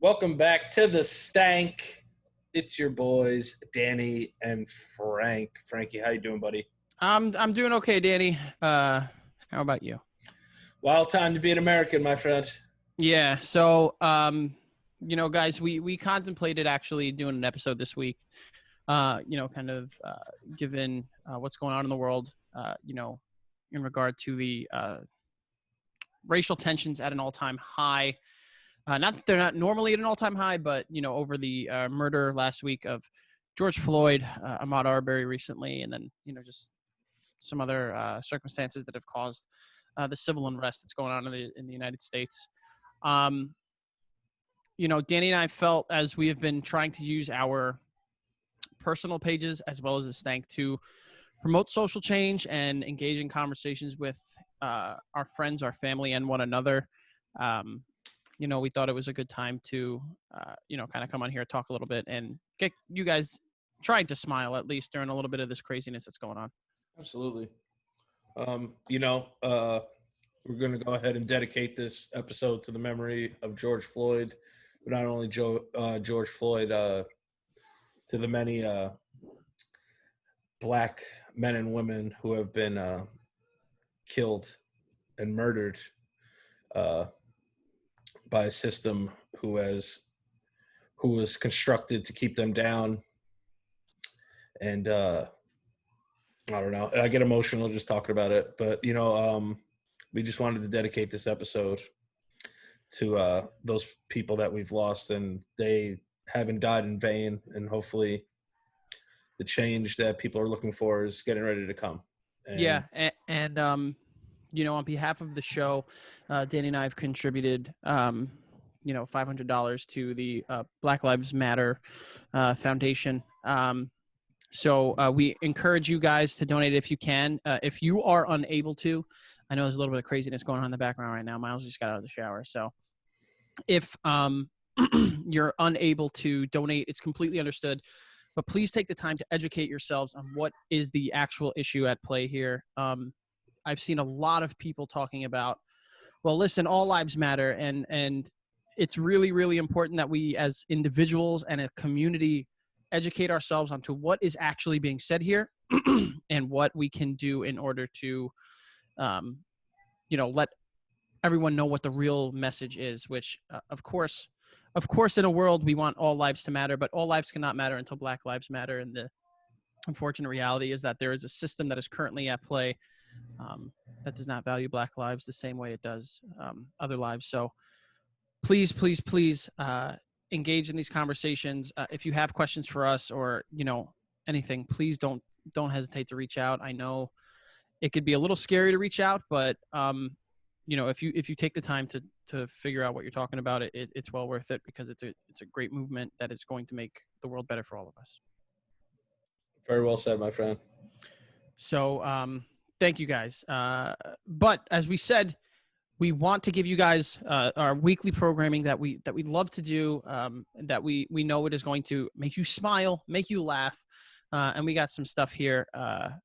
Welcome back to the Stank. It's your boys, Danny and Frank. Frankie, how you doing, buddy? I'm doing okay, Danny. How about you? Wild time to be an American, my friend. Yeah. So, guys, we contemplated actually doing an episode this week. Given what's going on in the world, in regard to the racial tensions at an all-time high. Not that they're not normally at an all-time high, but over the murder last week of George Floyd, Ahmaud Arbery recently, and then just some other circumstances that have caused the civil unrest that's going on in the United States. Danny and I felt, as we have been trying to use our personal pages as well as the Stank to promote social change and engage in conversations with our friends, our family, and one another. We thought it was a good time to, kind of come on here, talk a little bit, and get you guys trying to smile at least during a little bit of this craziness that's going on. Absolutely. We're going to go ahead and dedicate this episode to the memory of George Floyd, but not only George Floyd, to the many black men and women who have been killed and murdered by a system who was constructed to keep them down. And I don't know, I get emotional just talking about it, but we just wanted to dedicate this episode to those people that we've lost, and they haven't died in vain, and hopefully the change that people are looking for is getting ready to come. And on behalf of the show, Danny and I have contributed $500 to the Black Lives Matter Foundation. So we encourage you guys to donate if you can. If you are unable to, I know there's a little bit of craziness going on in the background right now. Miles just got out of the shower. So if you're unable to donate, it's completely understood. But please take the time to educate yourselves on what is the actual issue at play here. I've seen a lot of people talking about, well, listen, all lives matter. And it's really, really important that we as individuals and a community educate ourselves onto what is actually being said here and what we can do in order to, let everyone know what the real message is, which of course, in a world, we want all lives to matter, but all lives cannot matter until Black lives matter. And the unfortunate reality is that there is a system that is currently at play that does not value Black lives the same way it does other lives. So please engage in these conversations. If you have questions for us or, anything, please don't hesitate to reach out. I know it could be a little scary to reach out, but if you take the time to figure out what you're talking about, it's well worth it, because it's a great movement that is going to make the world better for all of us. Very well said, my friend. So thank you guys. But as we said, we want to give you guys our weekly programming that we love to do, that we know it is going to make you smile, make you laugh, and we got some stuff here, to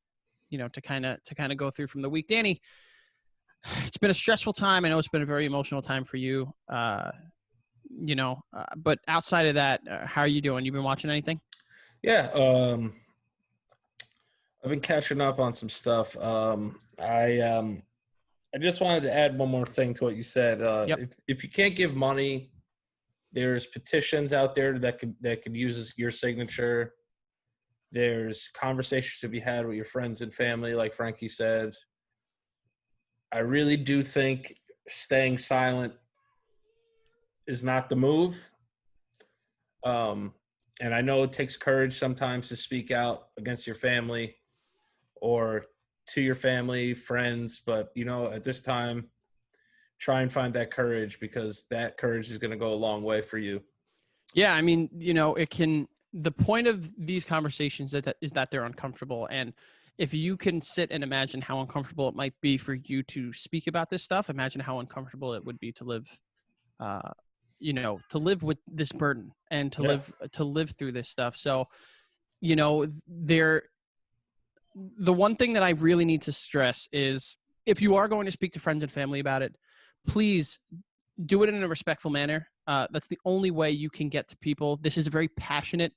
kind of go through from the week. Danny, it's been a stressful time. I know it's been a very emotional time for you, but outside of that, how are you doing? You been watching anything? Yeah, I've been catching up on some stuff. I just wanted to add one more thing to what you said. Yep. If you can't give money, there's petitions out there that could use your signature. There's conversations to be had with your friends and family, like Frankie said. I really do think staying silent is not the move. And I know it takes courage sometimes to speak out against your family or to your family, friends, but at this time, try and find that courage, because that courage is going to go a long way for you. Yeah, I mean, the point of these conversations is that they're uncomfortable, and if you can sit and imagine how uncomfortable it might be for you to speak about this stuff, imagine how uncomfortable it would be to live, to live with this burden and to live through this stuff. So, the one thing that I really need to stress is, if you are going to speak to friends and family about it, please do it in a respectful manner. That's the only way you can get to people. This is a very passionate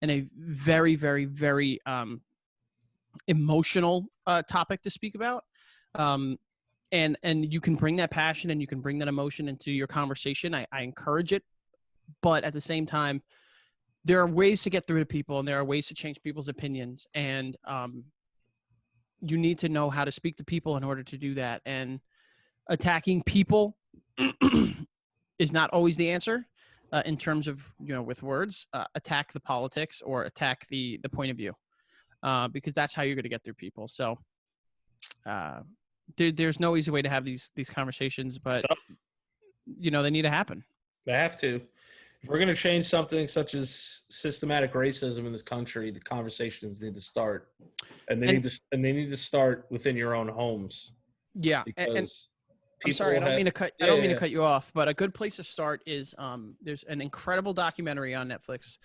and a very, very, very emotional topic to speak about. And you can bring that passion and you can bring that emotion into your conversation. I encourage it. But at the same time, there are ways to get through to people, and there are ways to change people's opinions. And you need to know how to speak to people in order to do that. And attacking people is not always the answer in terms of, with words. Attack the politics or attack the point of view, because that's how you're going to get through people. So there's no easy way to have these conversations, but they need to happen. They have to. If we're going to change something such as systematic racism in this country, the conversations need to start, and they need to start within your own homes. Yeah, and I'm sorry, I don't mean to cut you off, but a good place to start is there's an incredible documentary on Netflix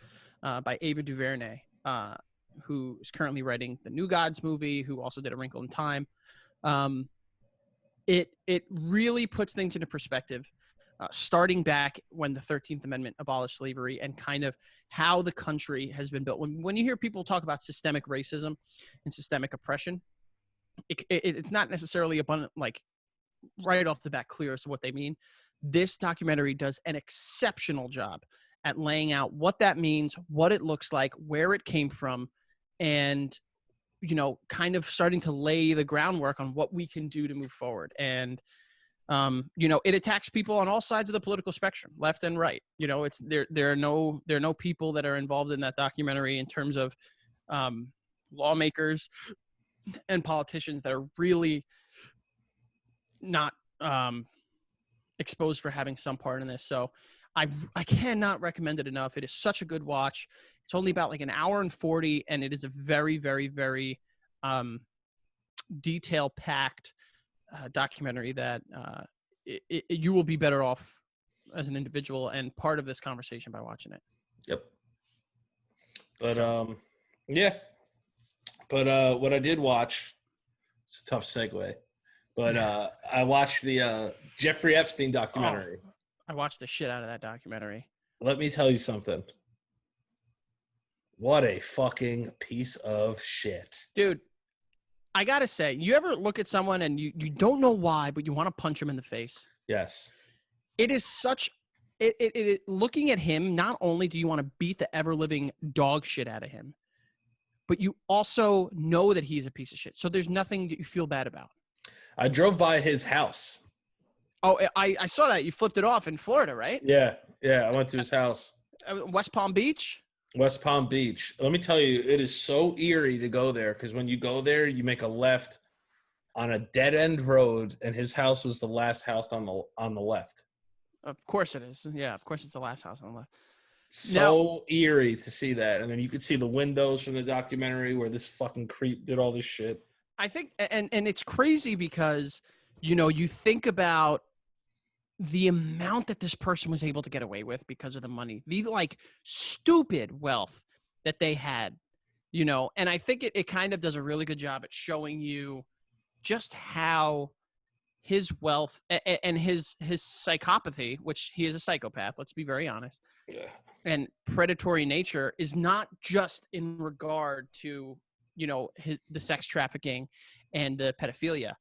by Ava DuVernay, who is currently writing the New Gods movie, who also did A Wrinkle in Time. It really puts things into perspective. Starting back when the 13th Amendment abolished slavery and kind of how the country has been built. When you hear people talk about systemic racism and systemic oppression, it's not necessarily abundant, like right off the bat clear as to what they mean. This documentary does an exceptional job at laying out what that means, what it looks like, where it came from, and kind of starting to lay the groundwork on what we can do to move forward. And it attacks people on all sides of the political spectrum, left and right. It's there are no people that are involved in that documentary in terms of lawmakers and politicians that are really not exposed for having some part in this. So I cannot recommend it enough. It is such a good watch. It's only about like an hour and 40, and it is a very, very, very detail-packed documentary that you will be better off as an individual and part of this conversation by watching it. Yep. But yeah. But what I did watch, it's a tough segue, but I watched the Jeffrey Epstein documentary. Oh, I watched the shit out of that documentary. Let me tell you something. What a fucking piece of shit. Dude, I got to say, you ever look at someone and you don't know why, but you want to punch him in the face? Yes. It is such – looking at him, not only do you want to beat the ever-living dog shit out of him, but you also know that he's a piece of shit. So there's nothing that you feel bad about. I drove by his house. Oh, I saw that. You flipped it off in Florida, right? Yeah. I went to his house. West Palm Beach? West Palm Beach. Let me tell you, it is so eerie to go there because when you go there, you make a left on a dead-end road, and his house was the last house on the left. Of course it is. Yeah, of course it's the last house on the left. So eerie to see that. And then you could see the windows from the documentary where this fucking creep did all this shit. I think – and it's crazy because, you think about the amount that this person was able to get away with because of the money, the like stupid wealth that they had, and I think it kind of does a really good job at showing you just how his wealth and his psychopathy, which he is a psychopath, let's be very honest, and predatory nature is not just in regard to, the sex trafficking and the pedophilia.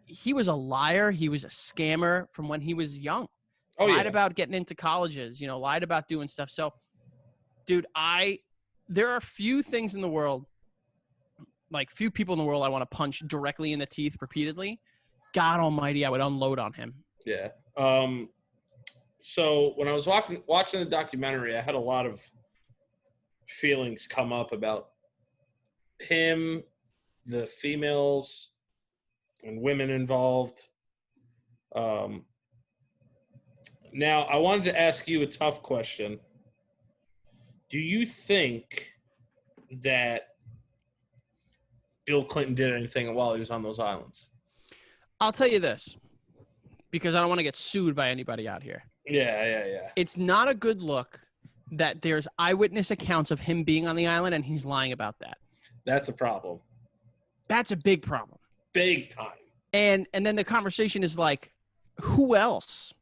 He was a liar. He was a scammer from when he was young. Lied about getting into colleges, lied about doing stuff. So, dude, there are few things in the world, like few people in the world I want to punch directly in the teeth repeatedly. God almighty, I would unload on him. Yeah. So when I was watching the documentary, I had a lot of feelings come up about him, the females and women involved. Now, I wanted to ask you a tough question. Do you think that Bill Clinton did anything while he was on those islands? I'll tell you this, because I don't want to get sued by anybody out here. Yeah. It's not a good look that there's eyewitness accounts of him being on the island and he's lying about that. That's a problem. That's a big problem. Big time. And then the conversation is like, who else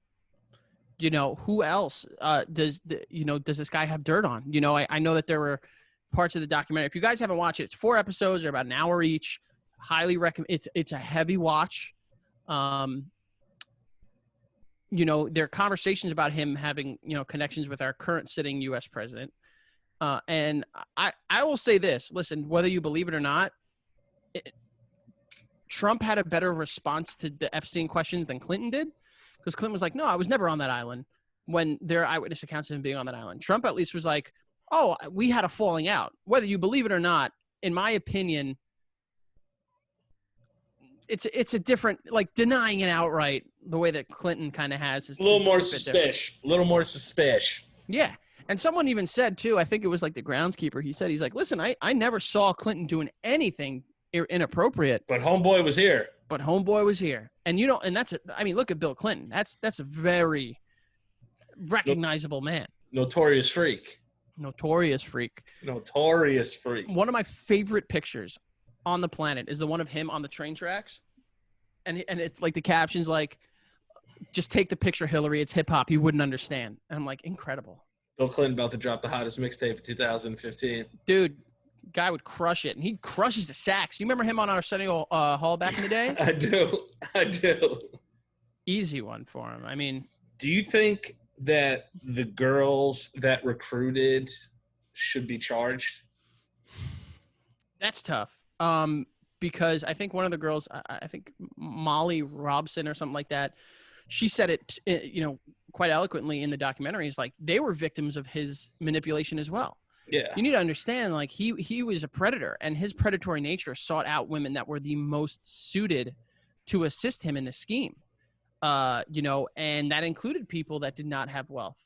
You know, who else does this guy have dirt on? You know, I know that there were parts of the documentary. If you guys haven't watched it, it's 4 episodes. They're about an hour each. Highly recommend. It's a heavy watch. You know, there are conversations about him having, you know, connections with our current sitting U.S. president. And I will say this. Listen, whether you believe it or not, Trump had a better response to the Epstein questions than Clinton did. Because Clinton was like, no, I was never on that island, when there are eyewitness accounts of him being on that island. Trump at least was like, oh, we had a falling out. Whether you believe it or not, in my opinion, it's a different, like, denying it outright the way that Clinton kind of has. A little more suspicious. A little more suspicious. Yeah. And someone even said, too, I think it was like the groundskeeper. He said, he's like, listen, I never saw Clinton doing anything inappropriate. But homeboy was here. And you know, and I mean, look at Bill Clinton. That's a very recognizable man. Notorious freak. One of my favorite pictures on the planet is the one of him on the train tracks. And it's like the captions like, just take the picture, Hillary. It's hip hop. You wouldn't understand. And I'm like, incredible. Bill Clinton about to drop the hottest mixtape of 2015. Dude, guy would crush it. And he crushes the sax. You remember him on Arsenio Hall back in the day? I do. Easy one for him. I mean, do you think that the girls that recruited should be charged? That's tough. Because I think one of the girls, I think Molly Robson or something like that, she said it, you know, quite eloquently in the documentary. Is like, they were victims of his manipulation as well. Yeah. You need to understand, like, he was a predator, and his predatory nature sought out women that were the most suited to assist him in the scheme. You know, and that included people that did not have wealth,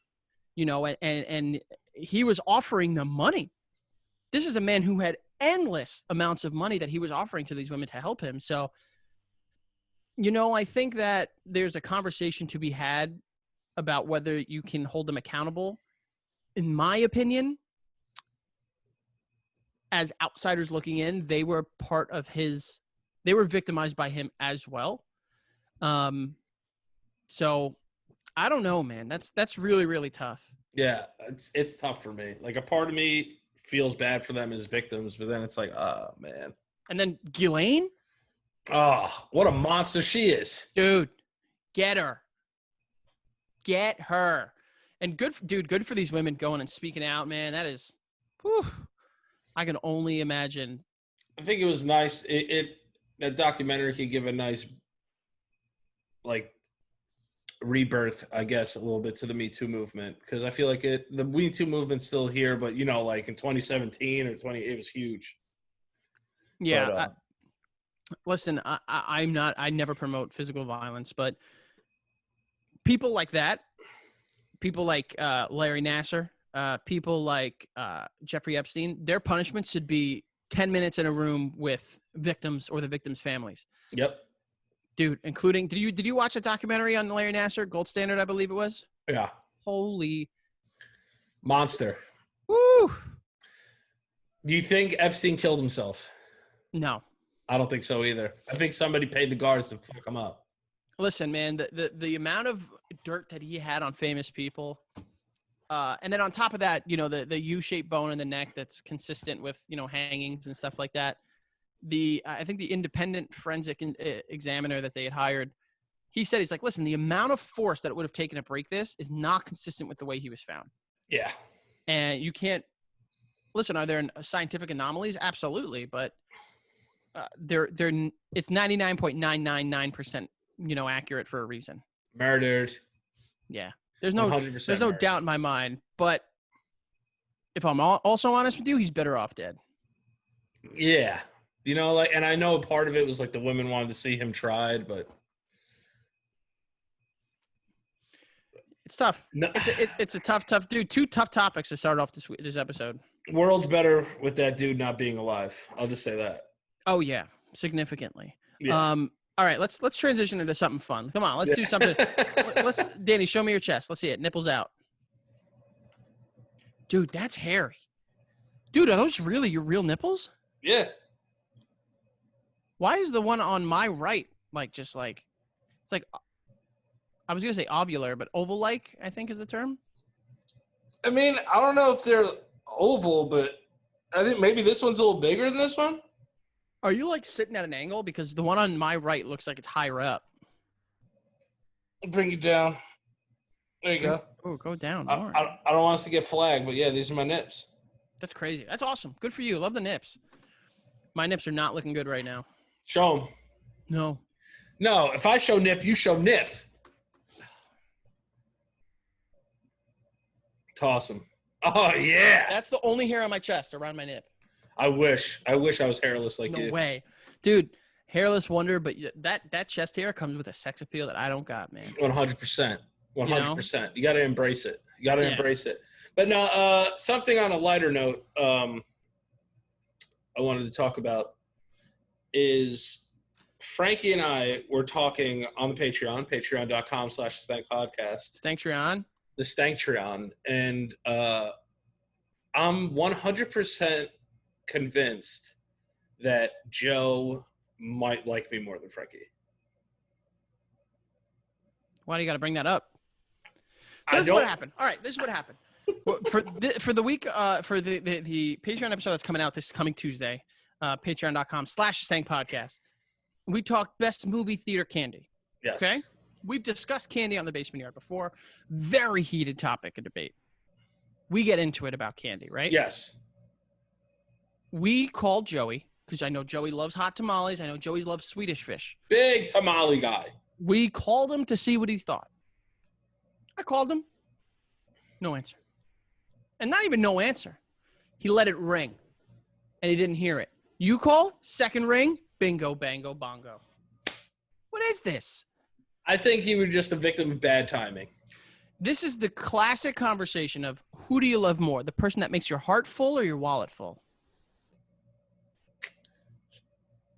you know, and he was offering them money. This is a man who had endless amounts of money that he was offering to these women to help him. So, you know, I think that there's a conversation to be had about whether you can hold them accountable. In my opinion, as outsiders looking in, they were part of they were victimized by him as well. So I don't know, man. That's really, really tough. Yeah, it's tough for me. Like, a part of me feels bad for them as victims, but then it's like, oh man. And then Ghislaine? Oh, what a monster she is. Dude, get her. Get her. And good for these women going and speaking out, man. That is, whew, I can only imagine. I think it was nice. That documentary could give a nice, like, rebirth, I guess, a little bit to the Me Too movement, because I feel like the Me Too movement's still here, but, you know, like in 2017 or it was huge. Yeah. But, listen, I never promote physical violence, but people like that, people like Larry Nasser, people like Jeffrey Epstein, their punishment should be 10 minutes in a room with victims or the victims' families. Yep. Dude, including, did you watch a documentary on Larry Nasser, Gold Standard, I believe it was? Yeah. Holy monster. Woo! Do you think Epstein killed himself? No. I don't think so either. I think somebody paid the guards to fuck him up. Listen, man, the amount of dirt that he had on famous people, and then on top of that, you know, the U-shaped bone in the neck that's consistent with, you know, hangings and stuff like that. I think the independent forensic examiner that they had hired, he said, he's like, listen, the amount of force that it would have taken to break this is not consistent with the way he was found. Yeah. And you can't listen. Are there scientific anomalies? Absolutely, but it's 99.999%, you know, accurate for a reason. Murdered. Yeah. There's no doubt in my mind. But if I'm also honest with you, he's better off dead. Yeah. You know, like, and I know part of it was like the women wanted to see him tried, but it's tough. No. It's a tough dude. 2 tough topics to start off this episode. World's better with that dude not being alive. I'll just say that. Oh yeah, significantly. Yeah. All right, let's transition into something fun. Come on, let's do something. Danny, show me your chest. Let's see it. Nipples out. Dude, that's hairy. Dude, are those really your real nipples? Yeah. Why is the one on my right it's like I was gonna say ovular, but oval-like, I think is the term. I mean, I don't know if they're oval, but I think maybe this one's a little bigger than this one. Are you like sitting at an angle? Because the one on my right looks like it's higher up. Bring it down. There you go. Oh, go down. I don't want us to get flagged, but yeah, these are my nips. That's crazy. That's awesome. Good for you. Love the nips. My nips are not looking good right now. Show them. No. No, if I show nip, you show nip. Toss them. Oh, yeah. That's the only hair on my chest around my nip. I wish I was hairless like you. No way. Dude, hairless wonder, but that chest hair comes with a sex appeal that I don't got, man. 100%. 100%. You got to embrace it. You got to embrace it. But no, something on a lighter note I wanted to talk about is Frankie and I were talking on the Patreon, patreon.com/StankPodcast. Stanktreon? The Stanktreon. And I'm 100% convinced that Joe might like me more than Frankie. Why do you got to bring that up? So this is what happened. All right, this is what happened. for the week, for the Patreon episode that's coming out this coming Tuesday, patreon.com/StankPodcast, we talked best movie theater candy. Yes. Okay? We've discussed candy on the Basement Yard before. Very heated topic of debate. We get into it about candy, right? Yes. We called Joey, because I know Joey loves hot tamales. I know Joey loves Swedish fish. Big tamale guy. We called him to see what he thought. I called him. No answer. And not even no answer. He let it ring. And he didn't hear it. You call, second ring, bingo, bango, bongo. What is this? I think he was just a victim of bad timing. This is the classic conversation of who do you love more? The person that makes your heart full or your wallet full?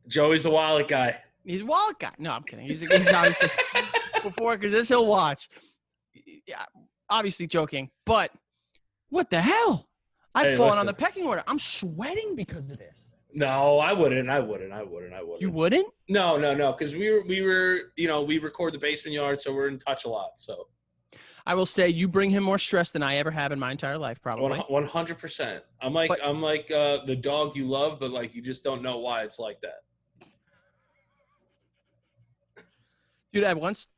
Joey's a wallet guy. He's a wallet guy. No, I'm kidding. He's obviously before, because this he'll watch. Yeah, obviously joking, but what the hell? I've fallen on the pecking order. I'm sweating because of this. No, I wouldn't. You wouldn't? No, because we were, we record the Basement Yard, so we're in touch a lot. So I will say you bring him more stress than I ever have in my entire life, probably. 100%. I'm like the dog you love, but like you just don't know why it's like that. Dude, I once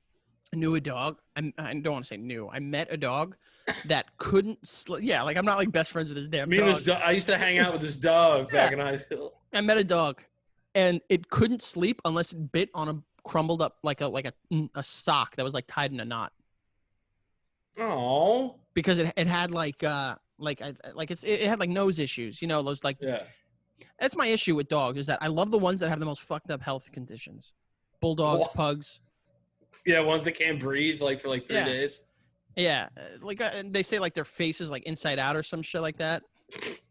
knew a dog. I don't want to say knew. I met a dog that couldn't like I'm not like best friends with this damn dog. I used to hang out with this dog back in high school. I met a dog, and it couldn't sleep unless it bit on a crumbled up like a sock that was like tied in a knot. Oh. Because it had it had like nose issues, those like. Yeah. That's my issue with dogs, is that I love the ones that have the most fucked up health conditions. Bulldogs, pugs. Yeah, ones that can't breathe like for like 3 days. Yeah, they say like their face is like inside out or some shit like that. If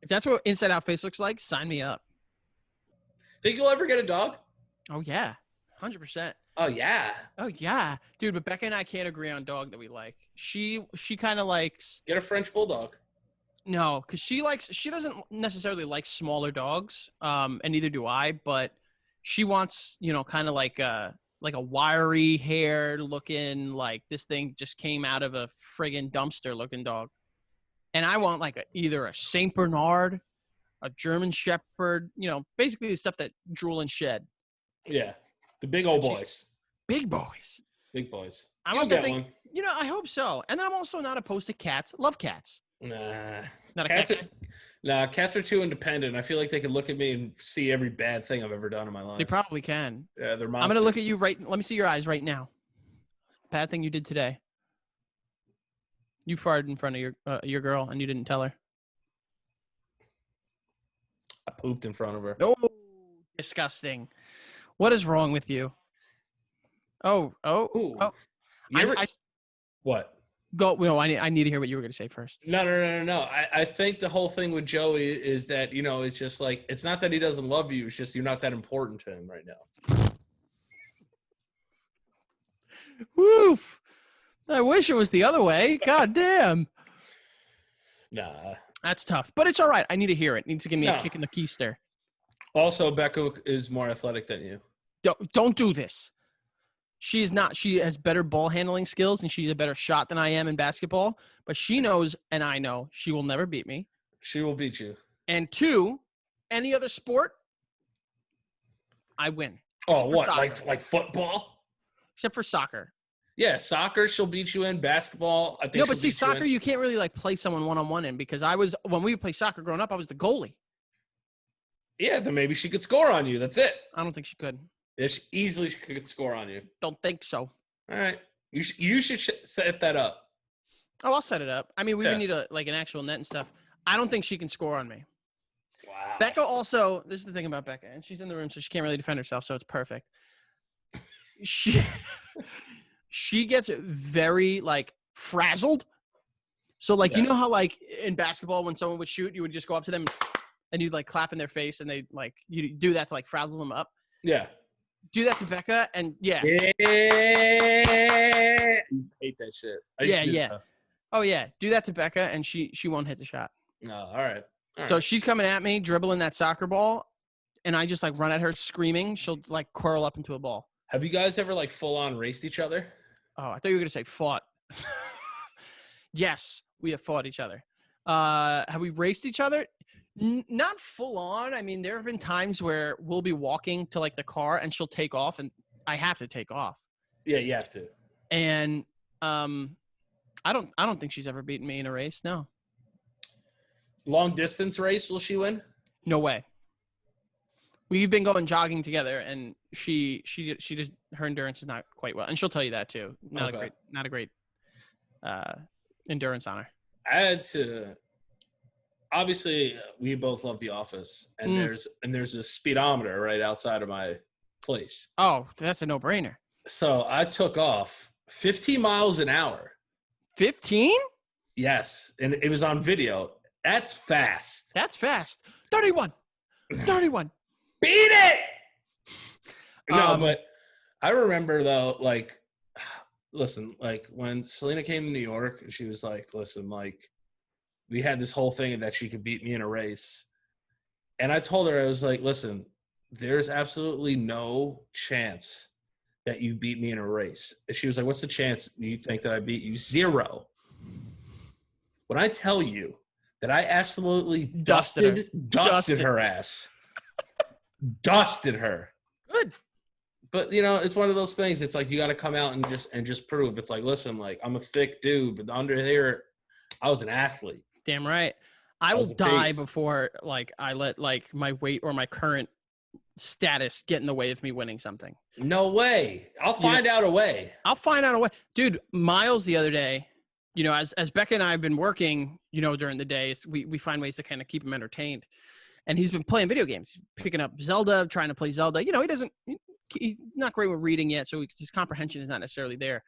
that's what inside out face looks like, sign me up. Think you'll ever get a dog? Oh yeah, 100%. Oh yeah. Oh yeah, dude. But Becca and I can't agree on dog that we like. She kind of likes. Get a French bulldog. No, because she doesn't necessarily like smaller dogs. And neither do I. But she wants kind of like a wiry haired looking, like this thing just came out of a friggin' dumpster looking dog. And I want like either a Saint Bernard, a German Shepherd, basically the stuff that drool and shed. Yeah. The big old boys. Big boys. Big boys. I want that thing. I hope so. And then I'm also not opposed to cats. Love cats. Nah. Not a cat guy? Cats are too independent. I feel like they can look at me and see every bad thing I've ever done in my life. They probably can. Yeah, they're monsters. I'm going to look at you let me see your eyes right now. Bad thing you did today. You farted in front of your girl and you didn't tell her. I pooped in front of her. Oh, disgusting. What is wrong with you? Oh. What? Go. No, I need to hear what you were going to say first. No. I think the whole thing with Joey is that, it's just like, it's not that he doesn't love you. It's just you're not that important to him right now. Woof. I wish it was the other way. God damn. Nah. That's tough. But it's all right. I need to hear it. It needs to give me a kick in the keister. Also, Becca is more athletic than you. Don't do this. She's not. She has better ball handling skills, and she's a better shot than I am in basketball. But she knows, and I know, she will never beat me. She will beat you. And 2, any other sport, I win. Oh, what? Like football? Except for soccer. Yeah, soccer she'll beat you in. Basketball, I think. No, but see, soccer you can't really like play someone one-on-one in, because when we play soccer growing up, I was the goalie. Yeah, then maybe she could score on you. That's it. I don't think she could. Yeah, she easily could score on you. Don't think so. All right, you should set that up. Oh, I'll set it up. I mean, we would need an actual net and stuff. I don't think she can score on me. Wow. Becca also, this is the thing about Becca, and she's in the room, so she can't really defend herself, so it's perfect. She gets very, like, frazzled. So, like, you know how, like, in basketball, when someone would shoot, you would just go up to them and you'd, like, clap in their face, and they like, you do that to, like, frazzle them up. Yeah. Do that to Becca, and yeah. I hate that shit. Yeah. Oh, yeah. Do that to Becca, and she won't hit the shot. No, all right. So she's coming at me, dribbling that soccer ball, and I just, like, run at her screaming. She'll, like, curl up into a ball. Have you guys ever, like, full-on raced each other? Oh, I thought you were going to say fought. Yes, we have fought each other. Have we raced each other? Not full-on. I mean, there have been times where we'll be walking to, like, the car, and she'll take off, and I have to take off. Yeah, you have to. And I don't think she's ever beaten me in a race. No. Long distance race, will she win? No way. We've been going jogging together, and she just, her endurance is not quite well, and she'll tell you that too. Not a great endurance on her. I had to. Obviously, we both love The Office, and there's a speedometer right outside of my place. Oh, that's a no-brainer. So I took off 15 miles an hour. 15? Yes, and it was on video. That's fast. That's fast. 31. Beat it! No, but I remember, though, like, listen, like, when Selena came to New York, she was like, listen, like, we had this whole thing that she could beat me in a race. And I told her, I was like, listen, there's absolutely no chance that you beat me in a race. And she was like, what's the chance you think that I beat you? 0. When I tell you that I absolutely dusted her ass. Dusted her. Good. But, you know, it's one of those things. It's like you got to come out and just prove. It's like, listen, like, I'm a thick dude, but under here, I was an athlete. Damn right. I will die before, like, I let, like, my weight or my current status get in the way of me winning something. No way. I'll find out a way. Dude, Miles the other day, you know, as Becca and I have been working, you know, during the day, we find ways to kind of keep him entertained. And he's been playing video games, picking up Zelda, trying to play Zelda. You know, he's not great with reading yet, so his comprehension is not necessarily there.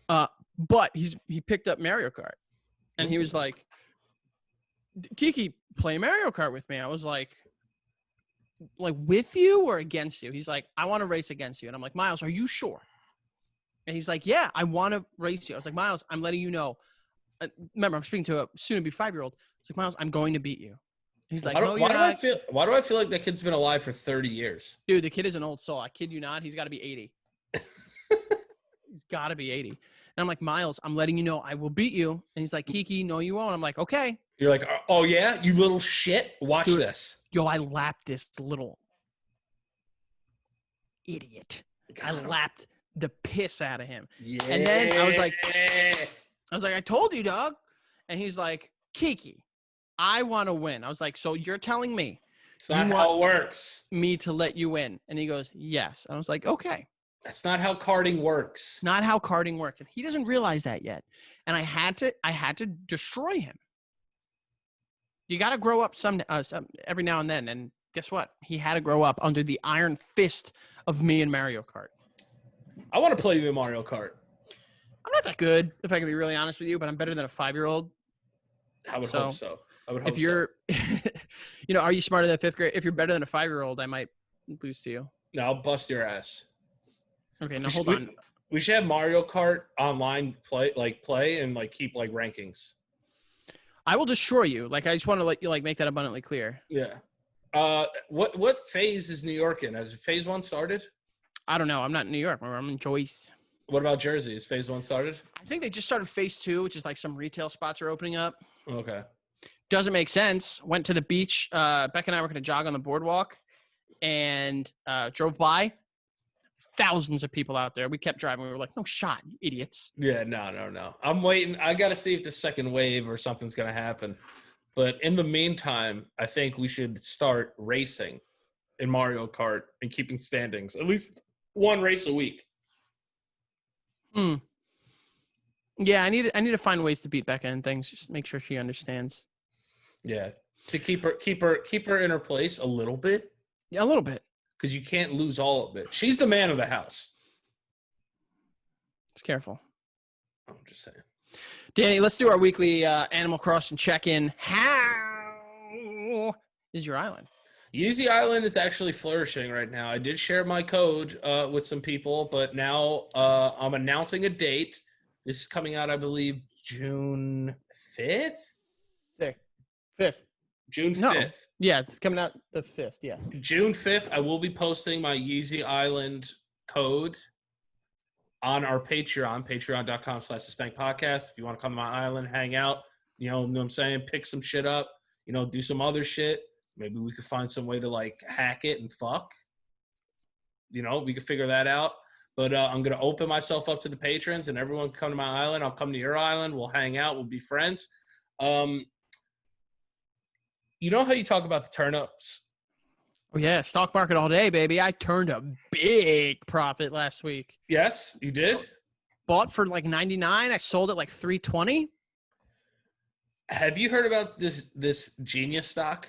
But he picked up Mario Kart. And he was like, Kiki, play Mario Kart with me. I was like, with you or against you? He's like, I want to race against you. And I'm like, Miles, are you sure? And he's like, yeah, I want to race you. I was like, Miles, I'm letting you know. Remember, I'm speaking to a soon-to-be 5-year-old. It's like, Miles, I'm going to beat you. He's like, no, you're not. Why do I feel like that kid's been alive for 30 years? Dude, the kid is an old soul. I kid you not. He's got to be 80. He's got to be 80. And I'm like, Miles, I'm letting you know I will beat you. And he's like, Kiki, no, you won't. I'm like, okay. You're like, oh, yeah? You little shit? Watch this. Yo, I lapped this little idiot. I lapped the piss out of him. Yeah. And then I was like, I told you, dog. And he's like, Kiki, I want to win. I was like, so you're telling me it's not how it works. Me to let you win? And he goes, yes. I was like, okay. That's not how karting works. Not how karting works. And he doesn't realize that yet. And I had to destroy him. You got to grow up some every now and then. And guess what? He had to grow up under the iron fist of me in Mario Kart. I want to play you in Mario Kart. I'm not that good, if I can be really honest with you, but I'm better than a 5-year-old. I would hope so. If you're, you know, are you smarter than 5th grade? If you're better than a 5-year-old, I might lose to you. No, I'll bust your ass. Okay, now hold on. We should have Mario Kart online play and like keep like rankings. I will destroy you. Like, I just want to let you like make that abundantly clear. Yeah. What phase is New York in? Has phase 1 started? I don't know. I'm not in New York. I'm in Joyce. What about Jersey? Is phase 1 started? I think they just started phase 2, which is like some retail spots are opening up. Okay. Doesn't make sense. Went to the beach. Beck and I were going to jog on the boardwalk and drove by. Thousands of people out there. We kept driving. We were like, no shot, you idiots. Yeah, no. I'm waiting. I got to see if the second wave or something's going to happen. But in the meantime, I think we should start racing in Mario Kart and keeping standings. At least one race a week. Yeah, I need to find ways to beat Becca and things. Just make sure she understands. Yeah, to keep her in her place a little bit. Yeah, a little bit. Because you can't lose all of it. She's the man of the house. It's careful. I'm just saying. Danny, let's do our weekly Animal Crossing check-in. How is your island? Yeezy Island is actually flourishing right now. I did share my code with some people, but now I'm announcing a date. This is coming out, I believe, June 5th? 5th. June 5th. No. Yeah, it's coming out the 5th, yes. June 5th, I will be posting my Yeezy Island code on our Patreon, patreon.com/Stank Podcast. If you want to come to my island, hang out, you know what I'm saying, pick some shit up, do some other shit. Maybe we could find some way to, like, hack it and fuck. We could figure that out. But I'm going to open myself up to the patrons, and everyone can come to my island. I'll come to your island. We'll hang out. We'll be friends. You know how you talk about the turnips? Oh, yeah. Stock market all day, baby. I turned a big profit last week. Yes, you did? Bought for like $99. I sold it like $320. Have you heard about this Genius stock?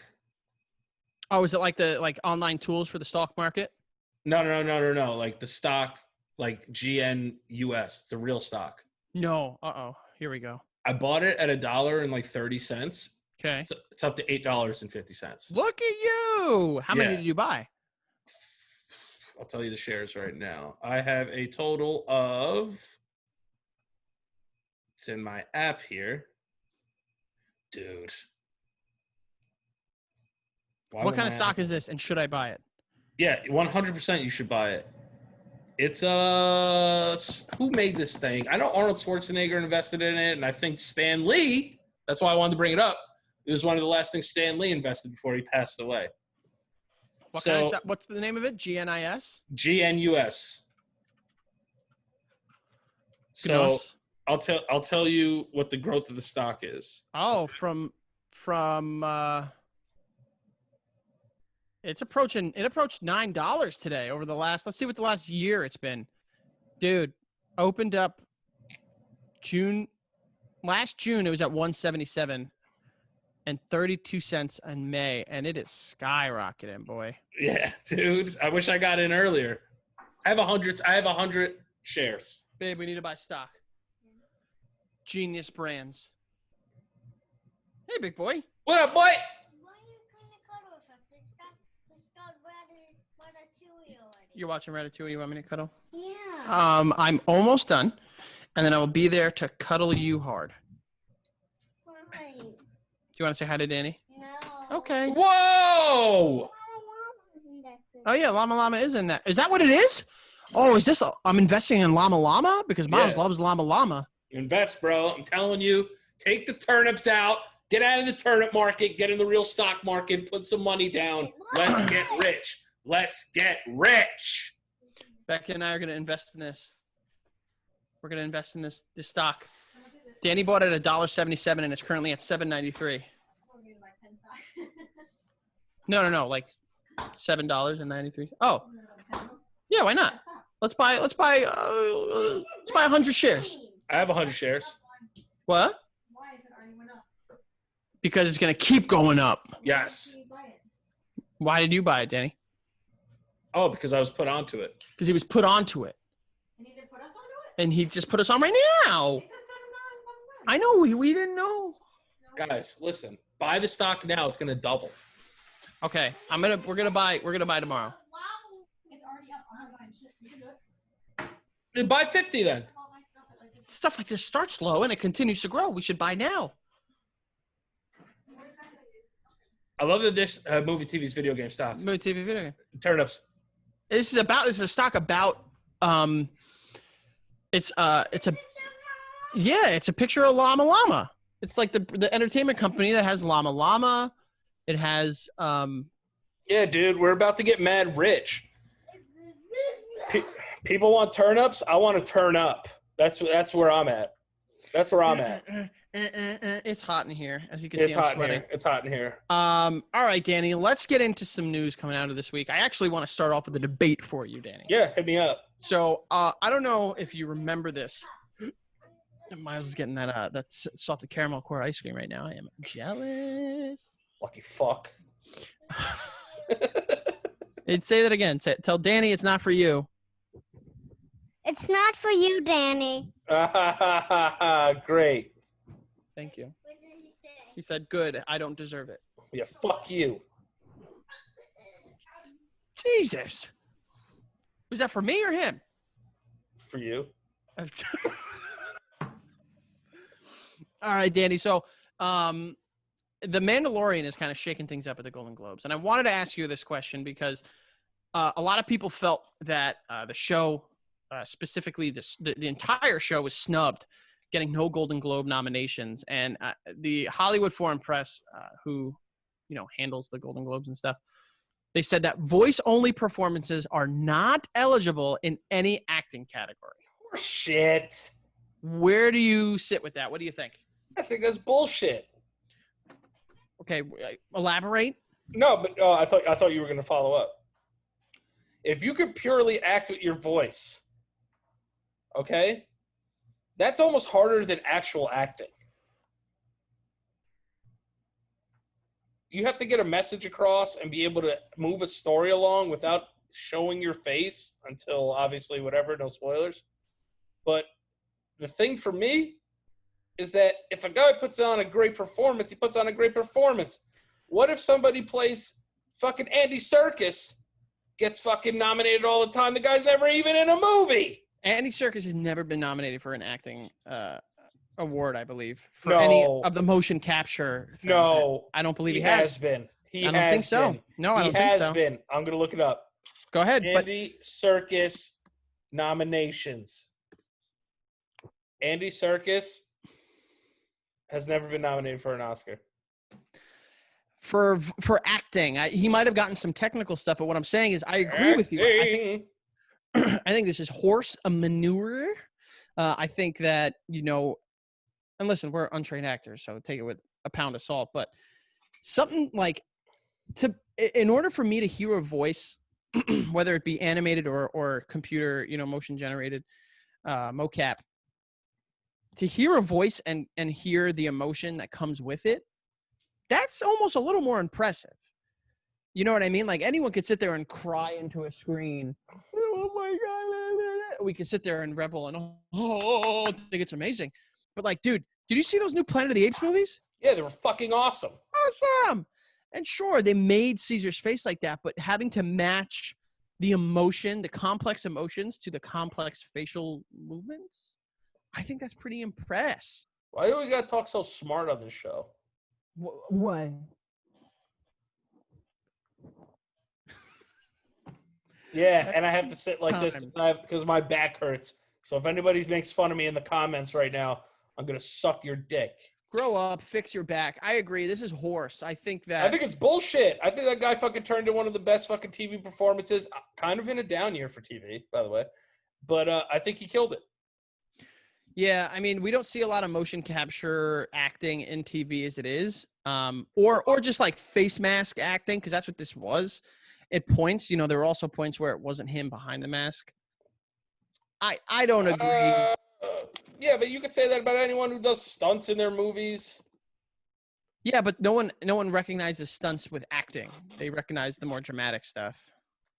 Oh, is it like the online tools for the stock market? No. Like the stock, like GNUS. It's a real stock. No. Uh-oh. Here we go. I bought it at $1.30. Okay. It's up to $8.50. Look at you. How many did you buy? I'll tell you the shares right now. I have a total of, it's in my app here. Dude. What kind of stock is this, and should I buy it? Yeah, 100% you should buy it. It's who made this thing? I know Arnold Schwarzenegger invested in it, and I think Stan Lee, that's why I wanted to bring it up. It was one of the last things Stan Lee invested before he passed away. What kind of stock? What's the name of it? GNIS? GNUS. So I'll tell you what the growth of the stock is. Oh, it approached $9 today over the last, let's see what the last year it's been. Dude, opened up last June it was at 177 and 32 cents in May, and it is skyrocketing, boy. Yeah, dude. I wish I got in earlier. I have 100 shares. Babe, we need to buy stock. Genius Brands. Hey, big boy. What up, boy? Why are you kind of cuddle with us? It's got Ratatouille already. You're watching Ratatouille. You want me to cuddle? Yeah. I'm almost done, and then I will be there to cuddle you hard. Fine. Do you want to say hi to Danny? No. Okay. Whoa! Oh, yeah, Llama Llama is in that. Is that what it is? Oh, is this I'm investing in Llama Llama? Because Miles loves Llama Llama. Invest, bro. I'm telling you. Take the turnips out. Get out of the turnip market. Get in the real stock market. Put some money down. Let's get rich. Let's get rich. Becca and I are going to invest in this. We're going to invest in this stock. Danny bought it at $1.77, and it's currently at $7.93. No, like $7.93. Oh, yeah, why not? Let's buy 100 shares. I have 100 shares. What? Because it's going to keep going up. Yes. Why did you buy it, Danny? Oh, because I was put onto it. Because he was put onto it. And he did put us onto it? And he just put us on right now. It said $7.07. I know. We didn't know. Guys, listen. Buy the stock now. It's going to double. Okay. We're going to buy tomorrow. Wow. It's already up. I'm not buying shit. You can do it. Buy 50 then. Stuff like this starts low and it continues to grow. We should buy now. I love that this movie, TV's video game stocks. Movie TV video game. Turnips. This is a stock about it's a picture of Llama Llama. It's like the entertainment company that has Llama Llama. It has Yeah, dude, we're about to get mad rich. People want turnips. I want to turn up. That's where I'm at. That's where I'm at. It's hot in here, as you can It's see. I'm hot sweating. in here. It's hot in here. All right, Danny. Let's get into some news coming out of this week. I actually want to start off with a debate for you, Danny. Yeah, hit me up. So I don't know if you remember this. Miles is getting that salted caramel core ice cream right now. I am jealous. Lucky fuck. Say that again. Tell Danny it's not for you. It's not for you, Danny. Great. Thank you. What did he say? He said, good. I don't deserve it. Yeah, fuck you. Jesus. Was that for me or him? For you. All right, Danny. So The Mandalorian is kind of shaking things up at the Golden Globes. And I wanted to ask you this question because a lot of people felt that the show, specifically the entire show, was snubbed, getting no Golden Globe nominations. And the Hollywood Foreign Press, who handles the Golden Globes and stuff, they said that voice-only performances are not eligible in any acting category. Shit. Where do you sit with that? What do you think? I think that's bullshit. Okay, elaborate. No, but I thought you were going to follow up. If you could purely act with your voice, okay, that's almost harder than actual acting. You have to get a message across and be able to move a story along without showing your face until, obviously, whatever, no spoilers. But the thing for me is that if a guy puts on a great performance, he puts on a great performance. What if somebody plays fucking Andy Serkis, gets fucking nominated all the time? The guy's never even in a movie. Andy Serkis has never been nominated for an acting award, I believe, for any of the motion capture things. No. I don't believe he has been. I don't think so. No, I don't think so. He has been. I'm going to look it up. Go ahead. Andy Serkis nominations. Andy Serkis has never been nominated for an Oscar. For acting. He might have gotten some technical stuff, but what I'm saying is I agree with you. I think this is horse manure. I think that, and listen, we're untrained actors, so take it with a pound of salt, but something like in order for me to hear a voice, whether it be animated or computer, motion generated, mocap, to hear a voice and hear the emotion that comes with it, that's almost a little more impressive. You know what I mean? Like anyone could sit there and cry into a screen. Oh my God. We could sit there and revel and I think it's amazing. But like, dude, did you see those new Planet of the Apes movies? Yeah, they were fucking awesome. Awesome. And sure, they made Caesar's face like that, but having to match the emotion, the complex emotions to the complex facial movements, I think that's pretty impressive. Why do you always got to talk so smart on this show? What? Yeah, and I have to sit like this because my back hurts. So if anybody makes fun of me in the comments right now, I'm going to suck your dick. Grow up, fix your back. I agree. This is horse. I think it's bullshit. I think that guy fucking turned in one of the best fucking TV performances, kind of in a down year for TV, by the way. But I think he killed it. Yeah, I mean, we don't see a lot of motion capture acting in TV as it is, or just like face mask acting, because that's what this was. At points, there were also points where it wasn't him behind the mask. I don't agree. Yeah, but you could say that about anyone who does stunts in their movies. Yeah, but no one recognizes stunts with acting. They recognize the more dramatic stuff.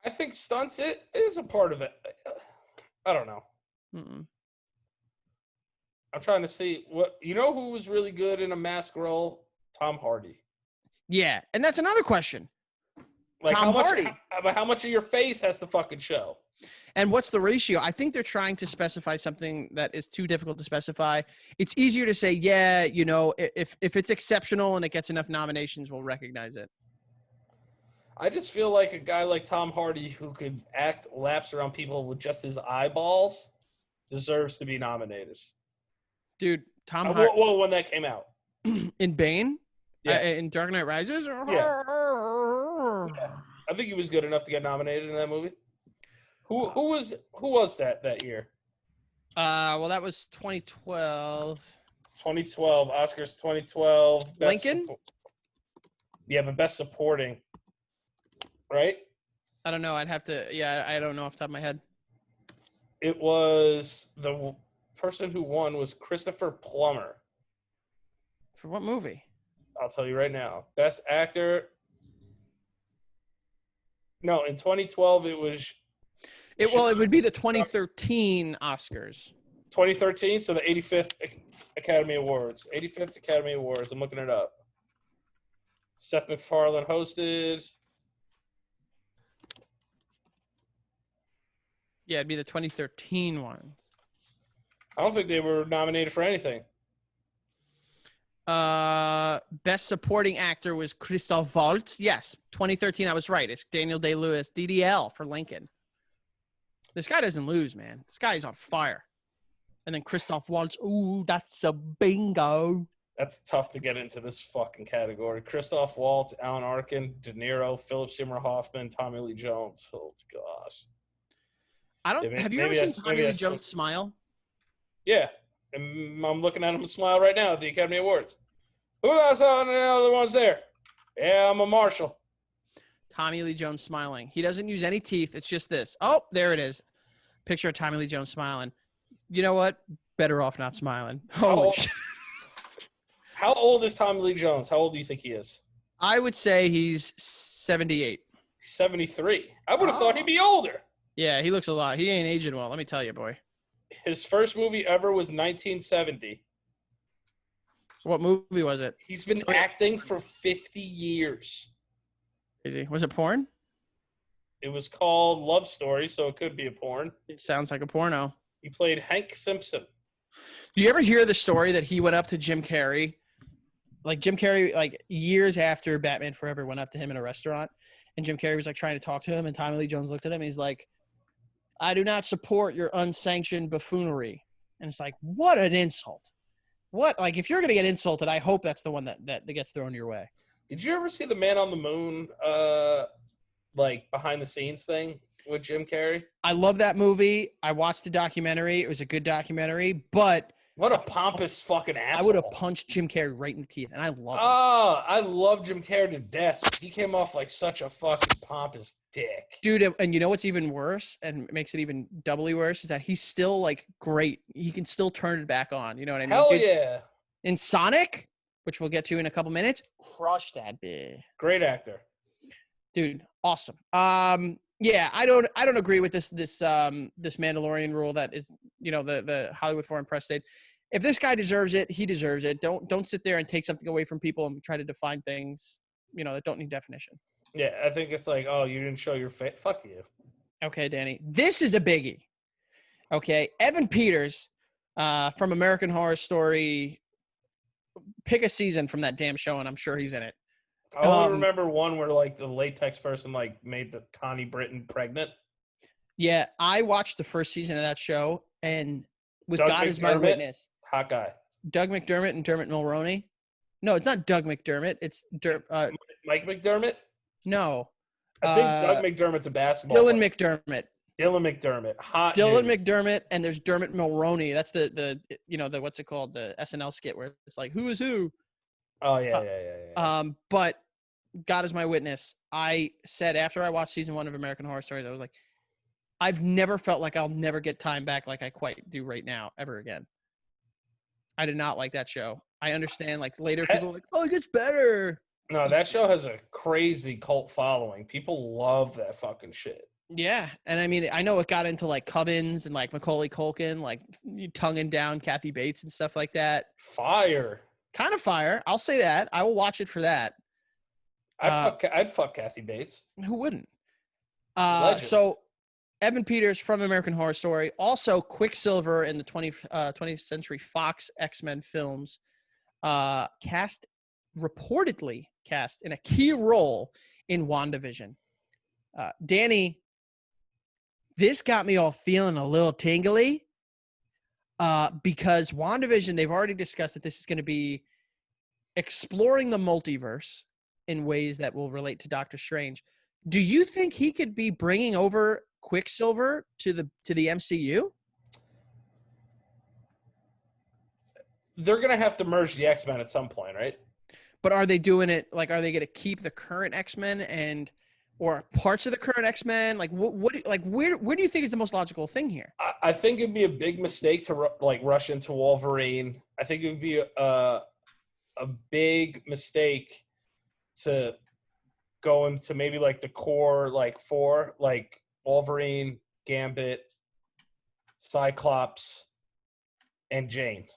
I think stunts it is a part of it. I don't know. Mm-mm. I'm trying to see who was really good in a mask role? Tom Hardy. Yeah, and that's another question. Like Tom Hardy. How much of your face has to fucking show? And what's the ratio? I think they're trying to specify something that is too difficult to specify. It's easier to say, yeah, if it's exceptional and it gets enough nominations, we'll recognize it. I just feel like a guy like Tom Hardy who could act laps around people with just his eyeballs deserves to be nominated. Dude, Tom Hardy Well, when that came out. in Bane, Yeah. in Dark Knight Rises. Yeah. I think he was good enough to get nominated in that movie. Who was that year? Well, that was 2012. 2012 Oscars. 2012. Lincoln. Yeah, but best supporting. Right. I don't know. I'd have to. Yeah, I don't know off the top of my head. It was the person who won was Christopher Plummer. For what movie? I'll tell you right now. Best actor. No, in 2012 it was. It would be the 2013 Oscars. 2013, so the 85th Academy Awards. 85th Academy Awards. I'm looking it up. Seth MacFarlane hosted. Yeah, it'd be the 2013 one. I don't think they were nominated for anything. Best supporting actor was Christoph Waltz. Yes, 2013. I was right. It's Daniel Day-Lewis, DDL for Lincoln. This guy doesn't lose, man. This guy is on fire. And then Christoph Waltz. Ooh, that's a bingo. That's tough to get into this fucking category. Christoph Waltz, Alan Arkin, De Niro, Philip Seymour Hoffman, Tommy Lee Jones. Oh gosh. Have you ever seen Tommy Lee Jones smile? Yeah. And I'm looking at him smile right now at the Academy Awards. Who else are the other ones there? Yeah, I'm a marshal. Tommy Lee Jones smiling. He doesn't use any teeth. It's just this. Oh, there it is. Picture of Tommy Lee Jones smiling. You know what? Better off not smiling. Holy shit. How old is Tommy Lee Jones? How old do you think he is? I would say he's 78. 73. I would have thought he'd be older. Yeah, he looks a lot. He ain't aging well. Let me tell you, boy. His first movie ever was 1970. What movie was it? He's been acting for 50 years. Crazy. Was it porn? It was called Love Story, so it could be a porn. It sounds like a porno. He played Hank Simpson. Do you ever hear the story that he went up to Jim Carrey? Like Jim Carrey, like years after Batman Forever went up to him in a restaurant, and Jim Carrey was like trying to talk to him, and Tommy Lee Jones looked at him, and he's like, I do not support your unsanctioned buffoonery. And it's like, what an insult. What? Like, if you're going to get insulted, I hope that's the one that gets thrown your way. Did you ever see the Man on the Moon, like, behind-the-scenes thing with Jim Carrey? I love that movie. I watched the documentary. It was a good documentary, but what a pompous fucking asshole. I would have punched Jim Carrey right in the teeth, and I love him. Oh, I love Jim Carrey to death. He came off like such a fucking pompous dick. Dude, and you know what's even worse and makes it even doubly worse is that he's still, like, great. He can still turn it back on. You know what I mean? Hell Dude, yeah. In Sonic, which we'll get to in a couple minutes, crush that bitch. Great actor. Dude, awesome. Yeah, I don't agree with this Mandalorian rule that is, you know, the Hollywood Foreign Press state. If this guy deserves it, he deserves it. Don't sit there and take something away from people and try to define things, you know, that don't need definition. Yeah, I think it's like, oh, you didn't show your face. Fuck you. Okay, Danny. This is a biggie. Okay, Evan Peters from American Horror Story. Pick a season from that damn show, and I'm sure he's in it. I only remember one where, like, the latex person, like, made the Connie Britton pregnant. Yeah, I watched the first season of that show, and with Doug God McDermott, as my witness. Hot guy. Doug McDermott and Dermot Mulroney. No, it's not Doug McDermott. It's Mike McDermott? No. I think Doug McDermott's a basketball Dylan player. McDermott. Dylan McDermott. Hot Dylan dude. McDermott, and there's Dermot Mulroney. That's the you know, the what's it called? The SNL skit where it's like, who is who? Oh, yeah. But God is my witness. I said after I watched season 1 of American Horror Story, I was like, I've never felt like I'll never get time back like I quite do right now, ever again. I did not like that show. I understand, like, later people are like, oh, it gets better. No, that show has a crazy cult following. People love that fucking shit. Yeah, and I mean, I know it got into, like, Cubbins and, like, Macaulay Culkin, like, tonguing down Kathy Bates and stuff like that. Fire. Kind of fire. I'll say that. I will watch it for that. I'd fuck Kathy Bates. Who wouldn't? Legend. So, Evan Peters from American Horror Story, also Quicksilver in the 20th Century Fox X-Men films, cast reportedly cast in a key role in WandaVision. Danny, this got me all feeling a little tingly because WandaVision, they've already discussed that this is going to be exploring the multiverse in ways that will relate to Doctor Strange. Do you think he could be bringing over Quicksilver to the MCU? They're going to have to merge the X-Men at some point, right? But are they doing it like, are they going to keep the current X-Men or parts of the current X-Men? Like where do you think is the most logical thing here? I think it'd be a big mistake to rush into Wolverine. I think it would be a big mistake to go into maybe like the core like 4, like Wolverine, Gambit, Cyclops, and Jane.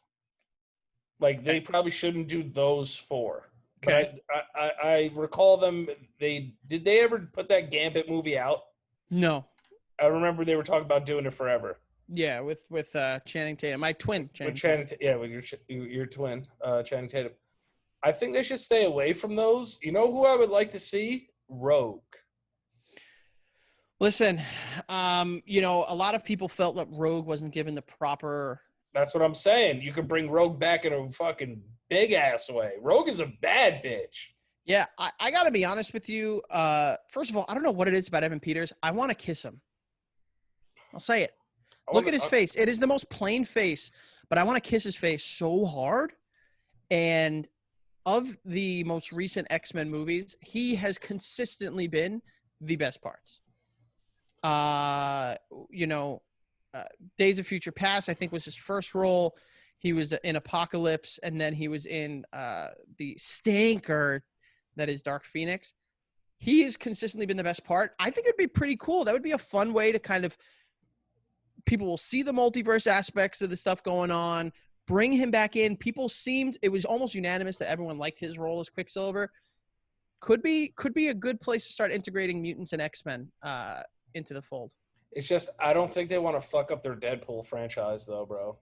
Like they probably shouldn't do those 4. Okay. But I recall them. Did they ever put that Gambit movie out? No. I remember they were talking about doing it forever. Yeah, with Channing Tatum, my twin. With your twin, Channing Tatum. I think they should stay away from those. You know who I would like to see? Rogue. Listen, a lot of people felt that Rogue wasn't given the proper. That's what I'm saying. You can bring Rogue back in a fucking big ass way. Rogue is a bad bitch. Yeah, I got to be honest with you. First of all, I don't know what it is about Evan Peters. I want to kiss him. I'll say it. Look at his face. It is the most plain face, but I want to kiss his face so hard. And of the most recent X-Men movies, he has consistently been the best parts. Days of Future Past, I think, was his first role. He was in Apocalypse, and then he was in the Stank, or that is Dark Phoenix. He has consistently been the best part. I think it'd be pretty cool. That would be a fun way to kind of people will see the multiverse aspects of the stuff going on. Bring him back in. It was almost unanimous that everyone liked his role as Quicksilver. Could be a good place to start integrating mutants and X-Men into the fold. It's just I don't think they want to fuck up their Deadpool franchise though, bro.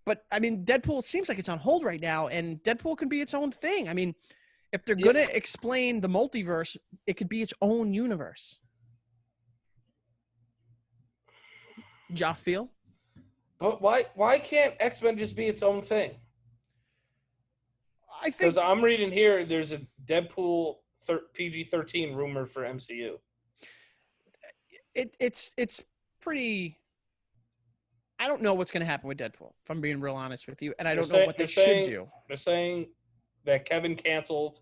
But I mean, Deadpool seems like it's on hold right now, and Deadpool can be its own thing. I mean, if they're gonna explain the multiverse, it could be its own universe. Ja feel? But why can't X-Men just be its own thing? I think because I'm reading here, there's a Deadpool PG-13 rumor for MCU. It's pretty. I don't know what's going to happen with Deadpool, if I'm being real honest with you, and I don't know what they should do. They're saying that Kevin canceled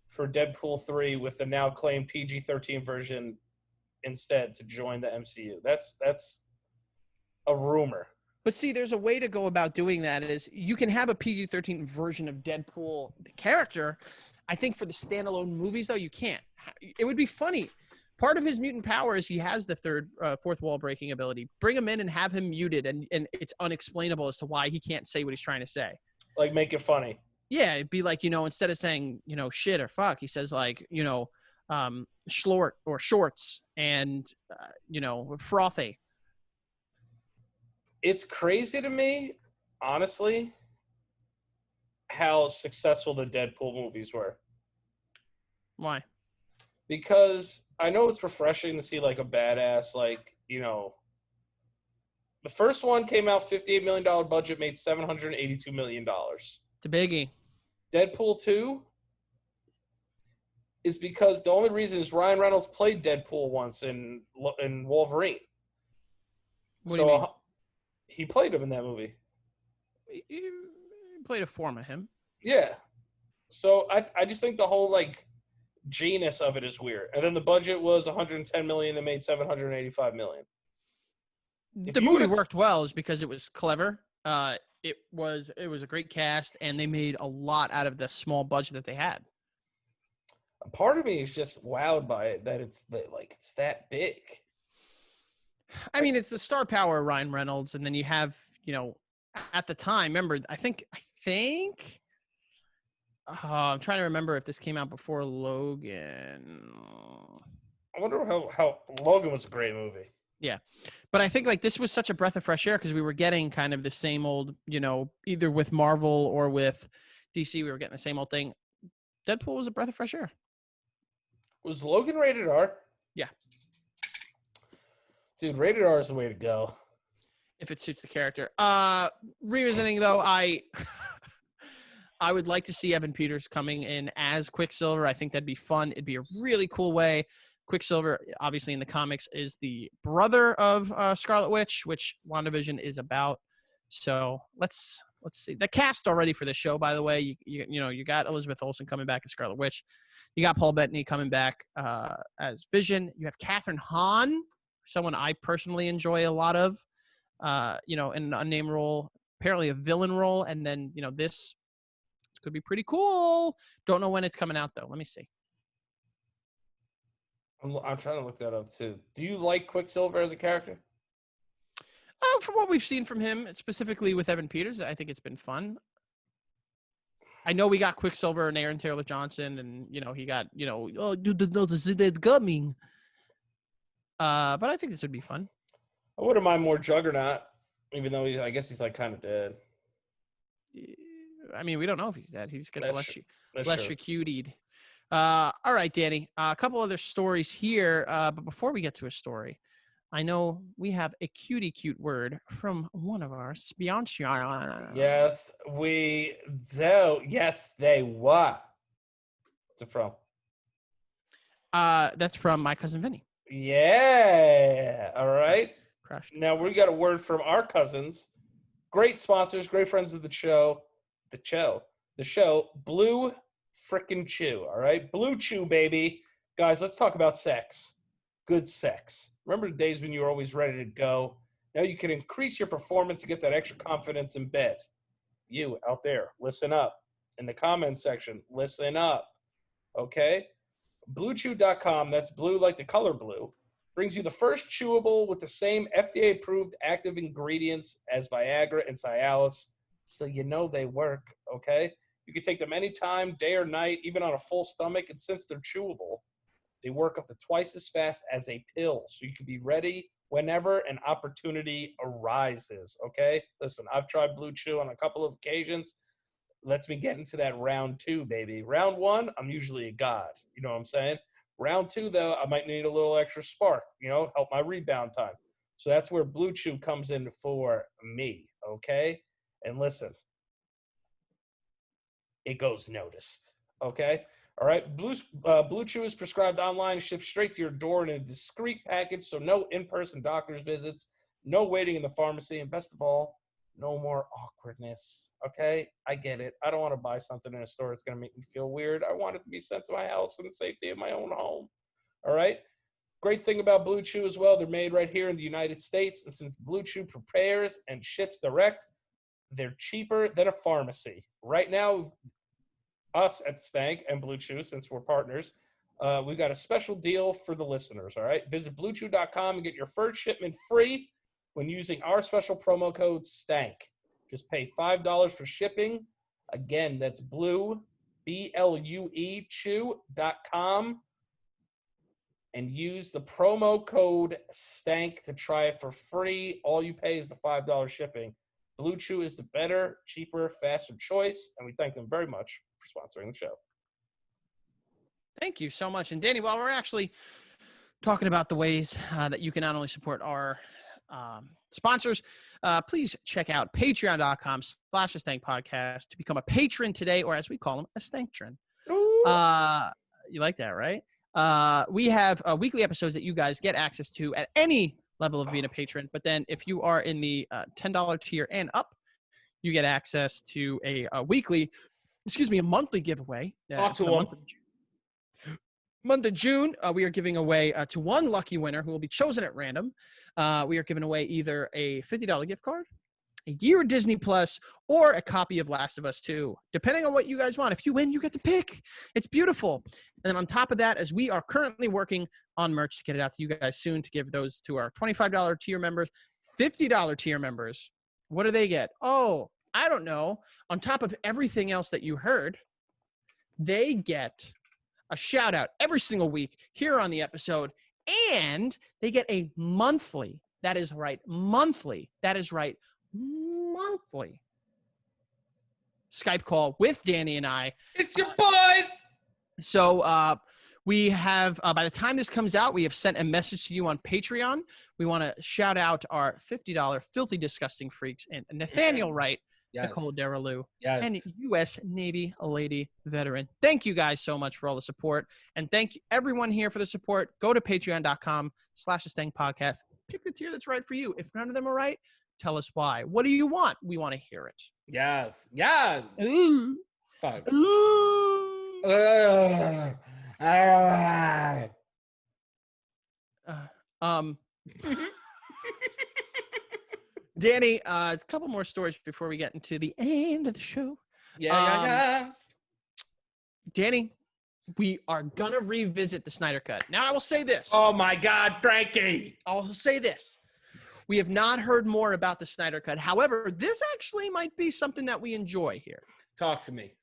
for Deadpool 3 with the now claimed PG-13 version instead to join the MCU. That's a rumor. But see, there's a way to go about doing that. Is you can have a PG-13 version of Deadpool, the character. I think for the standalone movies, though, you can't. It would be funny. Part of his mutant power is he has the fourth wall breaking ability. Bring him in and have him muted, and it's unexplainable as to why he can't say what he's trying to say. Like, make it funny. Yeah, it'd be like, instead of saying, shit or fuck, he says like, schlort or shorts and, frothy. It's crazy to me, honestly, how successful the Deadpool movies were. Why? Because I know it's refreshing to see, like, a badass, like, the first one came out $58 million budget, made $782 million. It's a biggie. Deadpool 2 is because the only reason is Ryan Reynolds played Deadpool once in Wolverine. What do you mean? He played him in that movie. He played a form of him. Yeah. So I just think the whole, like, genus of it is weird. And then the budget was $110 million and made $785 million. The movie worked well is because it was clever. It was a great cast, and they made a lot out of the small budget that they had. A part of me is just wowed by it that it's that big. I mean, it's the star power of Ryan Reynolds, and then you have, at the time, remember, I think I'm trying to remember if this came out before Logan. I wonder how Logan was a great movie. Yeah. But I think like this was such a breath of fresh air because we were getting kind of the same old, either with Marvel or with DC, we were getting the same old thing. Deadpool was a breath of fresh air. Was Logan rated R? Yeah. Dude, rated R is the way to go. If it suits the character. Revisiting though, I would like to see Evan Peters coming in as Quicksilver. I think that'd be fun. It'd be a really cool way. Quicksilver, obviously in the comics, is the brother of Scarlet Witch, which WandaVision is about. So let's see. The cast already for this show, by the way, you got Elizabeth Olsen coming back as Scarlet Witch. You got Paul Bettany coming back as Vision. You have Catherine Hahn, someone I personally enjoy a lot of, in an unnamed role, apparently a villain role. And then, this could be pretty cool. Don't know when it's coming out, though. Let me see. I'm trying to look that up, too. Do you like Quicksilver as a character? From what we've seen from him, specifically with Evan Peters, I think it's been fun. I know we got Quicksilver and Aaron Taylor Johnson, and he got oh, you didn't know this is coming. But I think this would be fun. I wouldn't mind more Juggernaut, even though I guess he's like kind of dead. I mean, we don't know if he's dead. He just gets less cutied. All right, Danny. A couple other stories here, but before we get to a story, I know we have a cute word from one of our sponsors. Yes, we do. Yes, they what? What's it from? That's from my cousin Vinny. Yeah. All right. Crushed. Now we got a word from our cousins. Great sponsors, great friends of the show. The show, Blue Frickin' Chew. All right. Blue Chew, baby. Guys, let's talk about sex. Good sex. Remember the days when you were always ready to go? Now you can increase your performance and get that extra confidence in bed. You out there, listen up. In the comments section, listen up. Okay? BlueChew.com, that's blue like the color blue, brings you the first chewable with the same FDA-approved active ingredients as Viagra and Cialis, so you know they work, okay? You can take them anytime, day or night, even on a full stomach, and since they're chewable, they work up to twice as fast as a pill, so you can be ready whenever an opportunity arises, okay? Listen, I've tried Blue Chew on a couple of occasions. Lets me get into that round 2, baby. Round 1, I'm usually a god. You know what I'm saying? Round 2, though, I might need a little extra spark, help my rebound time. So that's where Blue Chew comes in for me, okay? And listen, it goes noticed, okay? All right, Blue Chew is prescribed online, shipped straight to your door in a discreet package, so no in-person doctor's visits, no waiting in the pharmacy, and best of all, no more awkwardness, okay? I get it. I don't want to buy something in a store that's going to make me feel weird. I want it to be sent to my house in the safety of my own home, all right? Great thing about Blue Chew as well, they're made right here in the United States, and since Blue Chew prepares and ships direct, they're cheaper than a pharmacy. Right now, us at Stank and Blue Chew, since we're partners, we've got a special deal for the listeners, all right? Visit BlueChew.com and get your first shipment free when using our special promo code STANK. Just pay $5 for shipping. Again, that's Blue, B-L-U-E, Chew.com, and use the promo code STANK to try it for free. All you pay is the $5 shipping. Blue Chew is the better, cheaper, faster choice, and we thank them very much for sponsoring the show. Thank you so much. And Danny, while we're actually talking about the ways that you can not only support our sponsors, please check out patreon.com/Stank Podcast to become a patron today, or as we call them, a Stanktron. You like that, right? We have weekly episodes that you guys get access to at any level of being a patron. But then if you are in the $10 tier and up, you get access to a monthly giveaway. Month of June, we are giving away to one lucky winner who will be chosen at random. We are giving away either a $50 gift card, a year of Disney Plus, or a copy of Last of Us 2, depending on what you guys want. If you win, you get to pick. It's beautiful. And then on top of that, as we are currently working on merch to get it out to you guys soon, to give those to our $25 tier members, $50 tier members, what do they get? Oh, I don't know. On top of everything else that you heard, they get a shout out every single week here on the episode, and they get a monthly. That is right. Monthly. Skype call with Danny and I. It's your boys. So we have, by the time this comes out, we have sent a message to you on Patreon. We want to shout out our $50 Filthy Disgusting Freaks and Nathaniel Wright, Nicole Derelou, and U.S. Navy Lady Veteran. Thank you guys so much for all the support. And thank you everyone here for the support. Go to patreon.com/the Stank Podcast. Pick the tier that's right for you. If none of them are right, tell us why. What do you want? We want to hear it. Yes. Ooh. Fuck. Ooh. Danny, a couple more stories before we get into the end of the show. Danny, we are gonna revisit the Snyder Cut. Now, I will say this. Oh my God, Frankie! I'll say this. We have not heard more about the Snyder Cut. However, this actually might be something that we enjoy here. Talk to me.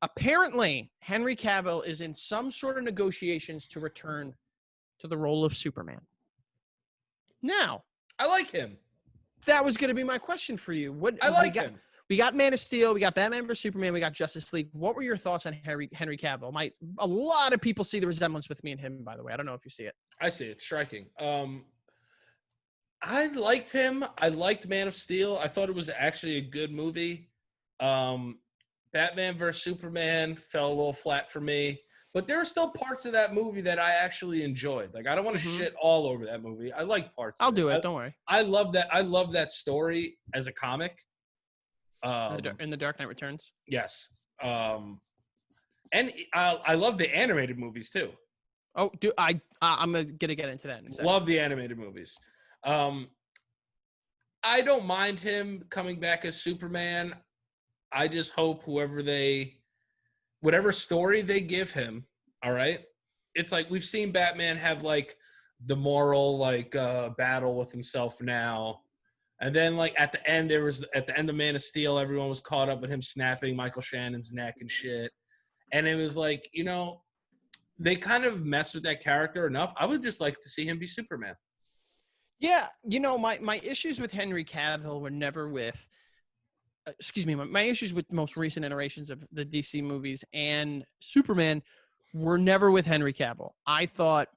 Apparently, Henry Cavill is in some sort of negotiations to return to the role of Superman. Now, I like him. That was going to be my question for you. I like him. We got Man of Steel. We got Batman vs. Superman. We got Justice League. What were your thoughts on Henry Cavill? A lot of people see the resemblance with me and him, by the way. I don't know if you see it. I see it. It's striking. I liked him. I liked Man of Steel. I thought it was actually a good movie. Batman vs. Superman fell a little flat for me. But there are still parts of that movie that I actually enjoyed. Like, I don't want to shit all over that movie. I like parts of it. I'll do it. Don't worry. I love that. I love that story as a comic. In The Dark Knight Returns? Yes. And I love the animated movies, too. Oh, dude, I'm going to get into that in a second. Love the animated movies. I don't mind him coming back as Superman. I just hope whatever story they give him, all right? It's like we've seen Batman have, like, the moral, like, battle with himself now. And then, like, at the end of Man of Steel, everyone was caught up with him snapping Michael Shannon's neck and shit. And it was like, they kind of mess with that character enough. I would just like to see him be Superman. Yeah, my issues with Henry Cavill were never with my issues with most recent iterations of the DC movies and Superman were never with Henry Cavill. I thought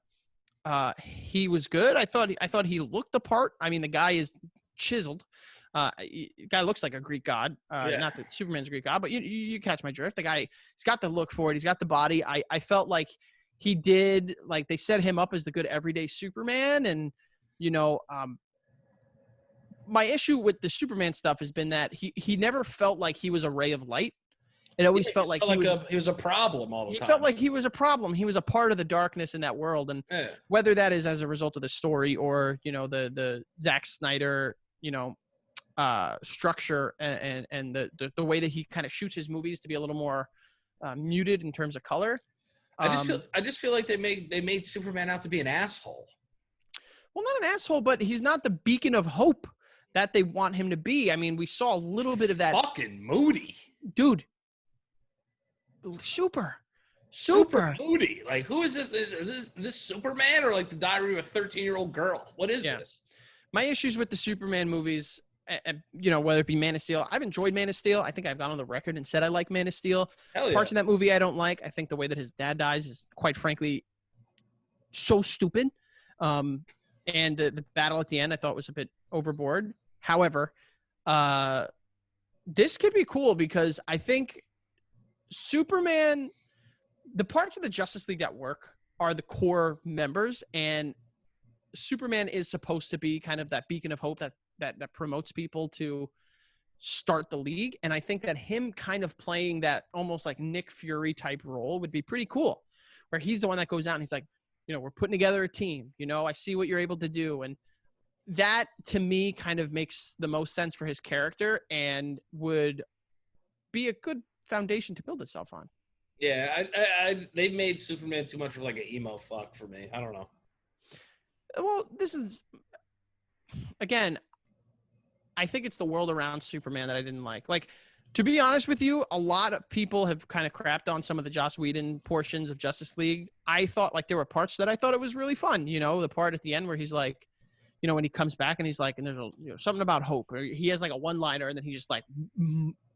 he was good. I thought he looked the part. I mean, the guy is chiseled. Guy looks like a Greek god. Not that Superman's a Greek god, but you catch my drift. The guy, he's got the look for it. He's got the body. I felt like he did, like, they set him up as the good everyday Superman. And, my issue with the Superman stuff has been that he never felt like he was a ray of light. It always felt like he was a problem all the time. He felt like he was a problem. He was a part of the darkness in that world. And whether that is as a result of the story or, the Zack Snyder, structure and the way that he kind of shoots his movies to be a little more muted in terms of color. I just feel like they made Superman out to be an asshole. Well, not an asshole, but he's not the beacon of hope that they want him to be. I mean, we saw a little bit of that. Fucking moody. Dude. Super moody. Like, who is this? Is this Superman or like the diary of a 13-year-old girl? What is this? My issues with the Superman movies, whether it be Man of Steel, I've enjoyed Man of Steel. I think I've gone on the record and said I like Man of Steel. Hell yeah. Parts of that movie I don't like. I think the way that his dad dies is, quite frankly, so stupid. And the battle at the end I thought was a bit overboard. However, this could be cool because I think Superman, the parts of the Justice League that work are the core members, and Superman is supposed to be kind of that beacon of hope that promotes people to start the league. And I think that him kind of playing that almost like Nick Fury type role would be pretty cool, where he's the one that goes out and he's like, we're putting together a team, I see what you're able to do. And that to me kind of makes the most sense for his character and would be a good foundation to build itself on. Yeah, they've made Superman too much of like an emo fuck for me. I don't know. Well, this is, again, I think it's the world around Superman that I didn't like. Like, to be honest with you, a lot of people have kind of crapped on some of the Joss Whedon portions of Justice League. I thought, like, there were parts that I thought it was really fun. The part at the end where he's like, when he comes back and he's like, and there's something about hope. Or he has like a one-liner and then he just like,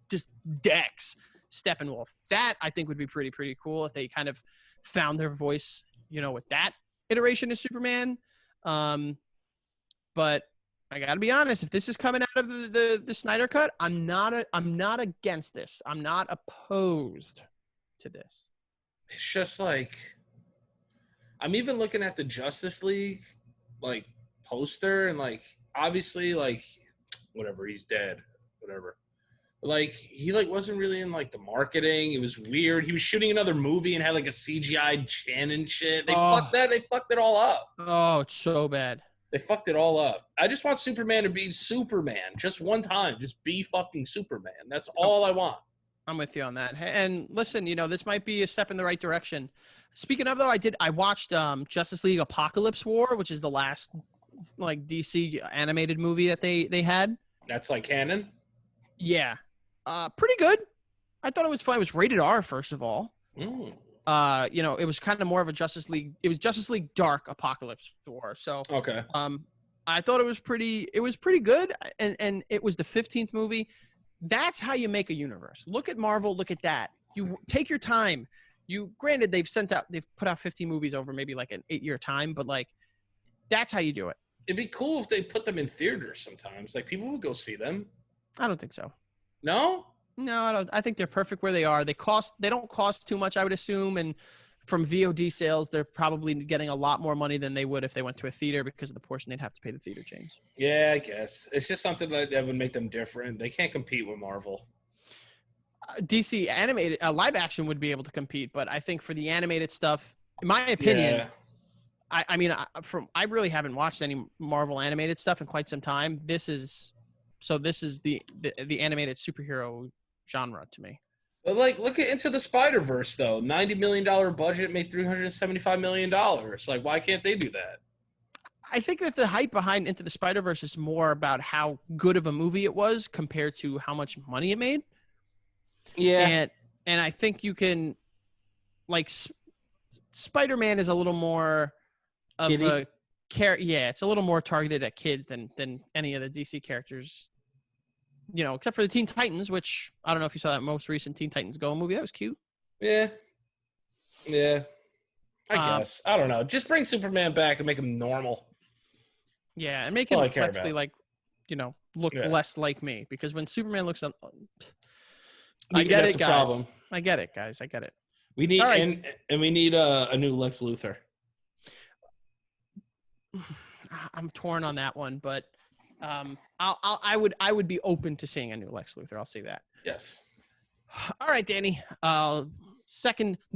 just decks Steppenwolf. That I think would be pretty cool if they kind of found their voice, with that iteration of Superman. But I got to be honest, if this is coming out of the Snyder cut, I'm not against this. I'm not opposed to this. It's just like, I'm even looking at the Justice League like poster, and like obviously like whatever, he's dead, whatever. Like he like wasn't really in like the marketing. It was weird. He was shooting another movie and had like a CGI chin and shit. They fucked it all up. Oh, it's so bad. They fucked it all up. I just want Superman to be Superman just one time. Just be fucking Superman. That's all I want. I'm with you on that. And listen, this might be a step in the right direction. Speaking of, though, I watched Justice League Apocalypse War, which is the last like DC animated movie that they had. That's like canon? Yeah. Pretty good. I thought it was fun. It was rated R, first of all. Mm. It was kind of more of a Justice League. It was Justice League Dark Apocalypse War. So okay. I thought it was pretty good, and it was the 15th movie. That's how you make a universe. Look at Marvel. Look at that. You take your time. Granted, they've put out 15 movies over maybe like an 8-year time, but like that's how you do it. It'd be cool if they put them in theaters sometimes. Like people would go see them. I don't think so. No, I don't. I think they're perfect where they are. They don't cost too much, I would assume, and from VOD sales, they're probably getting a lot more money than they would if they went to a theater because of the portion they'd have to pay the theater chains. Yeah, I guess. It's just something that would make them different. They can't compete with Marvel. DC animated, live action would be able to compete, but I think for the animated stuff, in my opinion, I really haven't watched any Marvel animated stuff in quite some time. This is the animated superhero genre to me. But like, look at Into the Spider-Verse though. $90 million budget made $375 million. Like, why can't they do that? I think that the hype behind Into the Spider-Verse is more about how good of a movie it was compared to how much money it made. Yeah. And I think you can, like, Spider-Man is a little more of Kitty? it's a little more targeted at kids than any of the DC characters, except for the Teen Titans, which I don't know if you saw that most recent Teen Titans Go movie. That was cute. Yeah. I guess. I don't know. Just bring Superman back and make him normal. Yeah, and make him actually look less like me, because when Superman looks on, I get it, guys. Problem. I get it, guys. I get it. We need and we need a new Lex Luthor. I'm torn on that one, but I would be open to seeing a new Lex Luthor. I'll say that. Yes. All right, Danny. The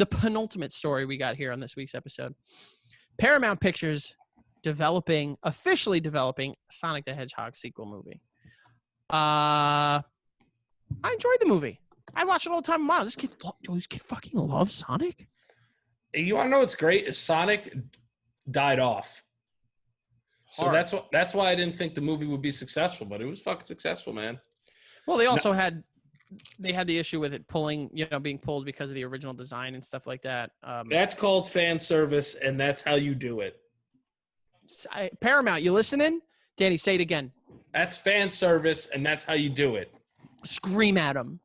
penultimate story we got here on this week's episode. Paramount Pictures officially developing Sonic the Hedgehog sequel movie. I enjoyed the movie. I watch it all the time. Wow, this kid fucking loves Sonic. You want to know what's great? Is Sonic died off. So that's why I didn't think the movie would be successful, but it was fucking successful, man. Well, they also had the issue with it being pulled because of the original design and stuff like that. That's called fan service, and that's how you do it. Paramount, you listening? Danny, say it again. That's fan service, and that's how you do it. Scream at them.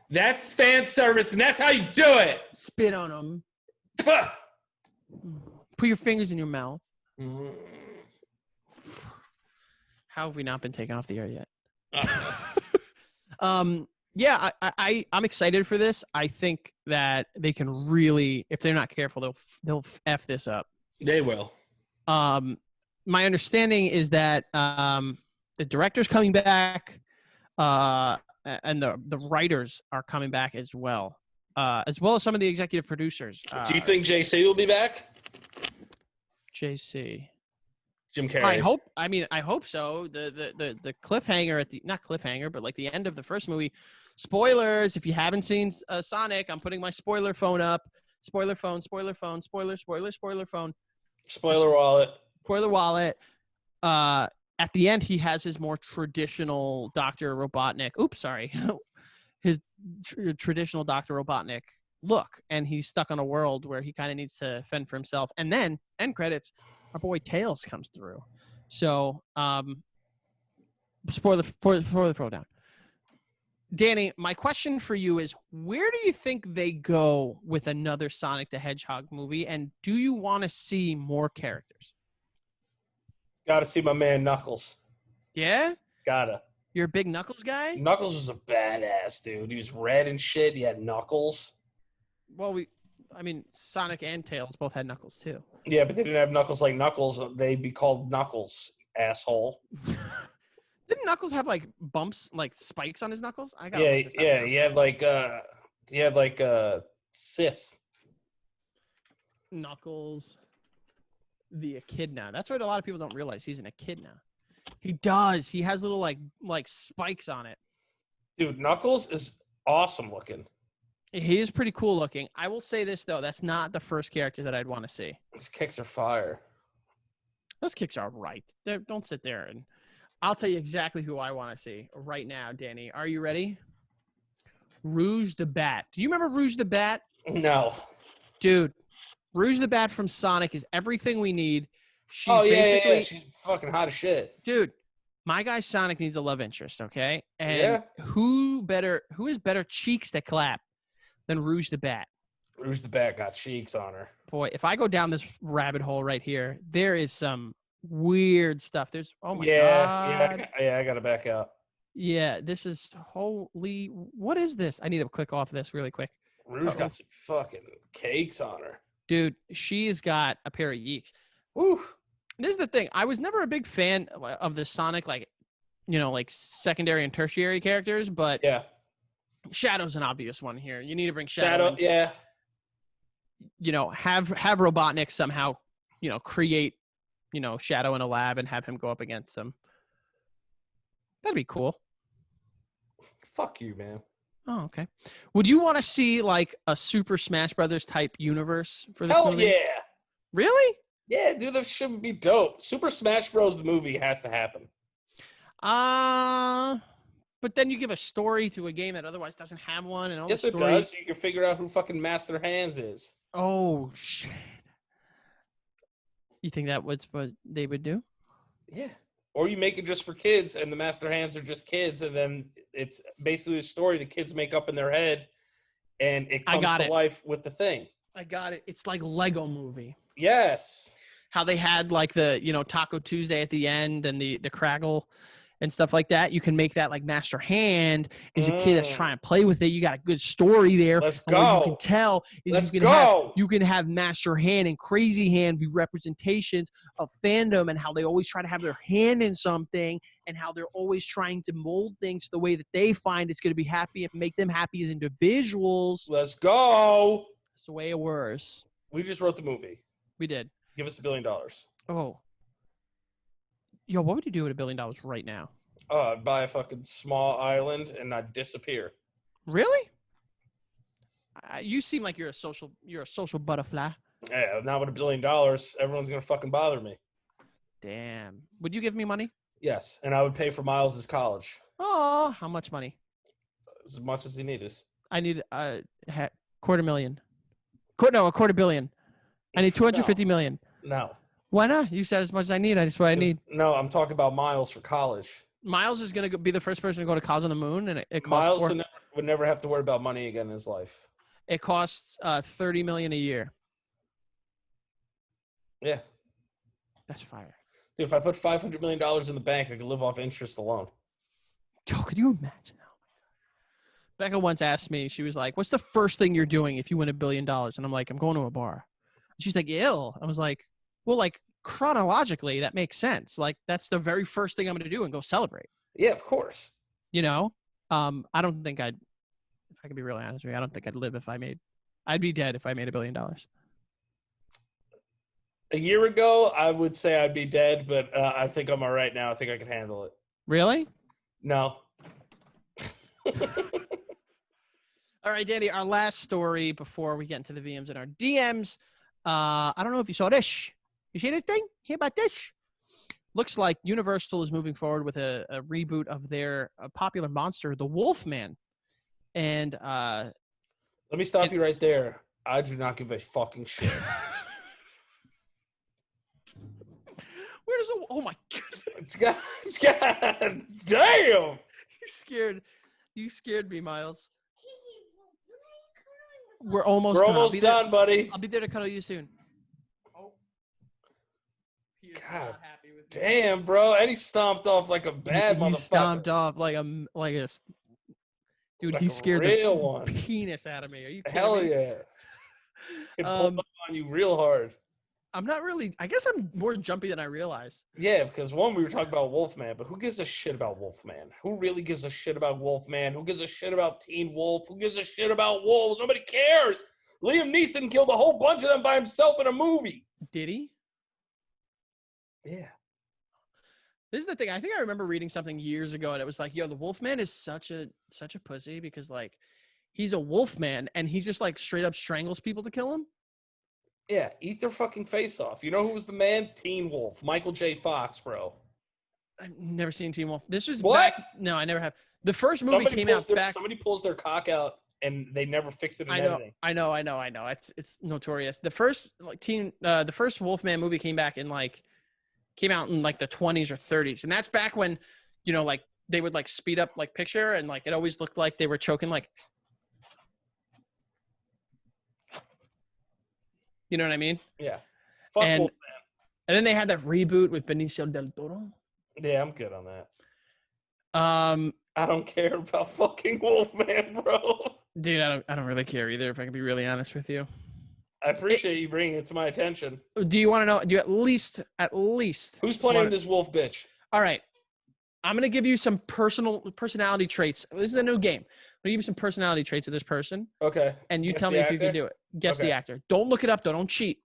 That's fan service, and that's how you do it. Spit on them. Put your fingers in your mouth. Mm. How have we not been taken off the air yet? I'm excited for this. I think that they can really, if they're not careful, they'll F this up. They will. My understanding is that the director's coming back, and the writers are coming back as well as some of the executive producers. Do you think JC will be back? JC. Jim Carrey. I hope so. The cliffhanger not cliffhanger, but like the end of the first movie. Spoilers. If you haven't seen Sonic, I'm putting my spoiler phone up. Spoiler phone. Spoiler phone. Spoiler phone. Spoiler wallet. Spoiler wallet. At the end, he has his more traditional Dr. Robotnik. Oops, sorry. His traditional Dr. Robotnik look, and he's stuck on a world where he kind of needs to fend for himself. And then, end credits, our boy Tails comes through. So, spoiler throwdown. Danny, my question for you is, where do you think they go with another Sonic the Hedgehog movie, and do you want to see more characters? Gotta see my man Knuckles. Yeah? Gotta. You're a big Knuckles guy? Knuckles was a badass, dude. He was red and shit. He had knuckles. Well, Sonic and Tails both had Knuckles, too. Yeah, but they didn't have knuckles like Knuckles. They'd be called Knuckles, asshole. Didn't Knuckles have, like, bumps, like, spikes on his knuckles? I gotta Yeah, look this up yeah. now. He had like cysts. Knuckles, the echidna. That's what a lot of people don't realize. He's an echidna. He does. He has little, like spikes on it. Dude, Knuckles is awesome looking. He is pretty cool looking. I will say this, though. That's not the first character that I'd want to see. His kicks are fire. Those kicks are right. Don't sit there. And I'll tell you exactly who I want to see right now, Danny. Are you ready? Rouge the Bat. Do you remember Rouge the Bat? No. Dude, Rouge the Bat from Sonic is everything we need. She's yeah. She's fucking hot as shit. Dude, my guy Sonic needs a love interest, okay? And Yeah. who has better cheeks to clap than Rouge the Bat? Rouge the Bat got cheeks on her. Boy, if I go down this rabbit hole right here, there is some weird stuff. There's God. I gotta back out. Yeah, this is holy. What is this? I need to click off this really quick. Rouge got some fucking cakes on her. Dude, she's got a pair of yeeks. Oof. This is the thing. I was never a big fan of the Sonic, like secondary and tertiary characters, but yeah, Shadow's an obvious one here. You need to bring Shadow. Yeah. Have Robotnik somehow, create, Shadow in a lab and have him go up against them. That'd be cool. Fuck you, man. Oh, okay. Would you want to see like a Super Smash Brothers type universe for this movie? Hell yeah. Really? Yeah, dude, that should be dope. Super Smash Bros. The movie has to happen. But then you give a story to a game that otherwise doesn't have one, and all yes, the story... it does. You can figure out who fucking Master Hands is. Oh shit! You think that was what they would do? Yeah. Or you make it just for kids, and the Master Hands are just kids, and then it's basically a story the kids make up in their head, and it comes to life with the thing. I got it. It's like Lego Movie. Yes. How they had like the Taco Tuesday at the end and the Craggle and stuff like that. You can make that like Master Hand is a kid that's trying to play with it. You got a good story there. Let's go. What you can tell is you can have Master Hand and Crazy Hand be representations of fandom and how they always try to have their hand in something and how they're always trying to mold things the way that they find it's going to be happy and make them happy as individuals. Let's go. That's the way it works. We just wrote the movie. We did. Give us $1 billion. Oh. Yo, what would you do with $1 billion right now? I'd buy a fucking small island and I'd disappear. Really? You seem like you're a social butterfly. Yeah, now with $1 billion, everyone's gonna fucking bother me. Damn. Would you give me money? Yes, and I would pay for Miles' college. Oh, how much money? As much as he needed. I need $250,000. A $250 million. I need $250 million. No. Why not? You said as much as I need. That's what I need. No, I'm talking about Miles for college. Miles is going to be the first person to go to college on the moon, and it costs Miles would never have to worry about money again in his life. It costs $30 million a year. Yeah. That's fire. Dude, if I put $500 million in the bank, I could live off interest alone. Oh, could you imagine? Oh my God. Becca once asked me, she was like, what's the first thing you're doing if you win $1 billion? And I'm like, I'm going to a bar. And she's like, ill. I was like, well, like chronologically, that makes sense. Like that's the very first thing I'm going to do and go celebrate. Yeah, of course. I don't think if I can be really honest with you, I don't think I'd live I'd be dead if I made $1 billion. A year ago, I would say I'd be dead, but I think I'm all right now. I think I can handle it. Really? No. All right, Danny, our last story before we get into the VMs and our DMs. I don't know if you saw this. You see anything? Hear about this? Looks like Universal is moving forward with a reboot of their popular monster, the Wolfman. And let me stop you right there. I do not give a fucking shit. Where does oh my God. It's got damn. He's scared. You scared me, Miles. Kiki, when are you cuddling with We're almost We're done. almost done, buddy. I'll be there to cuddle you soon. Oh. He is God not happy with me. Damn, bro. And he stomped off like a bad He motherfucker. stomped off like a dude. Like He a scared real the one. penis out of me. Are you kidding Hell me? yeah. It pulled up on you real hard. I'm not really. I guess I'm more jumpy than I realized. Yeah, because one, we were talking about Wolfman, but who gives a shit about Wolfman? Who really gives a shit about Wolfman? Who gives a shit about Teen Wolf? Who gives a shit about wolves? Nobody cares. Liam Neeson killed a whole bunch of them by himself in a movie. Did he? Yeah. This is the thing. I think I remember reading something years ago, and it was like, "Yo, the Wolfman is such a pussy because like he's a Wolfman, and he just like straight up strangles people to kill him." Yeah, eat their fucking face off. You know who was the man? Teen Wolf. Michael J. Fox, bro. I've never seen Teen Wolf. This was What? back. No, I never have. The first movie came out back. Somebody pulls their cock out, and they never fix it in editing. I know. It's notorious. The first the first Wolfman movie came out in like the 20s or 30s, and that's back when, like they would like speed up like picture, and like it always looked like they were choking like. You know what I mean? Yeah. Fuck And Wolfman. then they had that reboot with Benicio del Toro. Yeah, I'm good on that. Um, I don't care about fucking Wolfman, bro. dude, I don't really care either. If I can be really honest with you. I appreciate you bringing it to my attention. Do you want to know? Do you at least? Who's playing this wolf bitch? All right. I'm going to give you some personality traits. This is a new game. I'm going to give you some personality traits of this person. Okay. And you Guess tell the me if you can actor? do it. Guess Okay. the actor. Don't look it up, though. Don't cheat.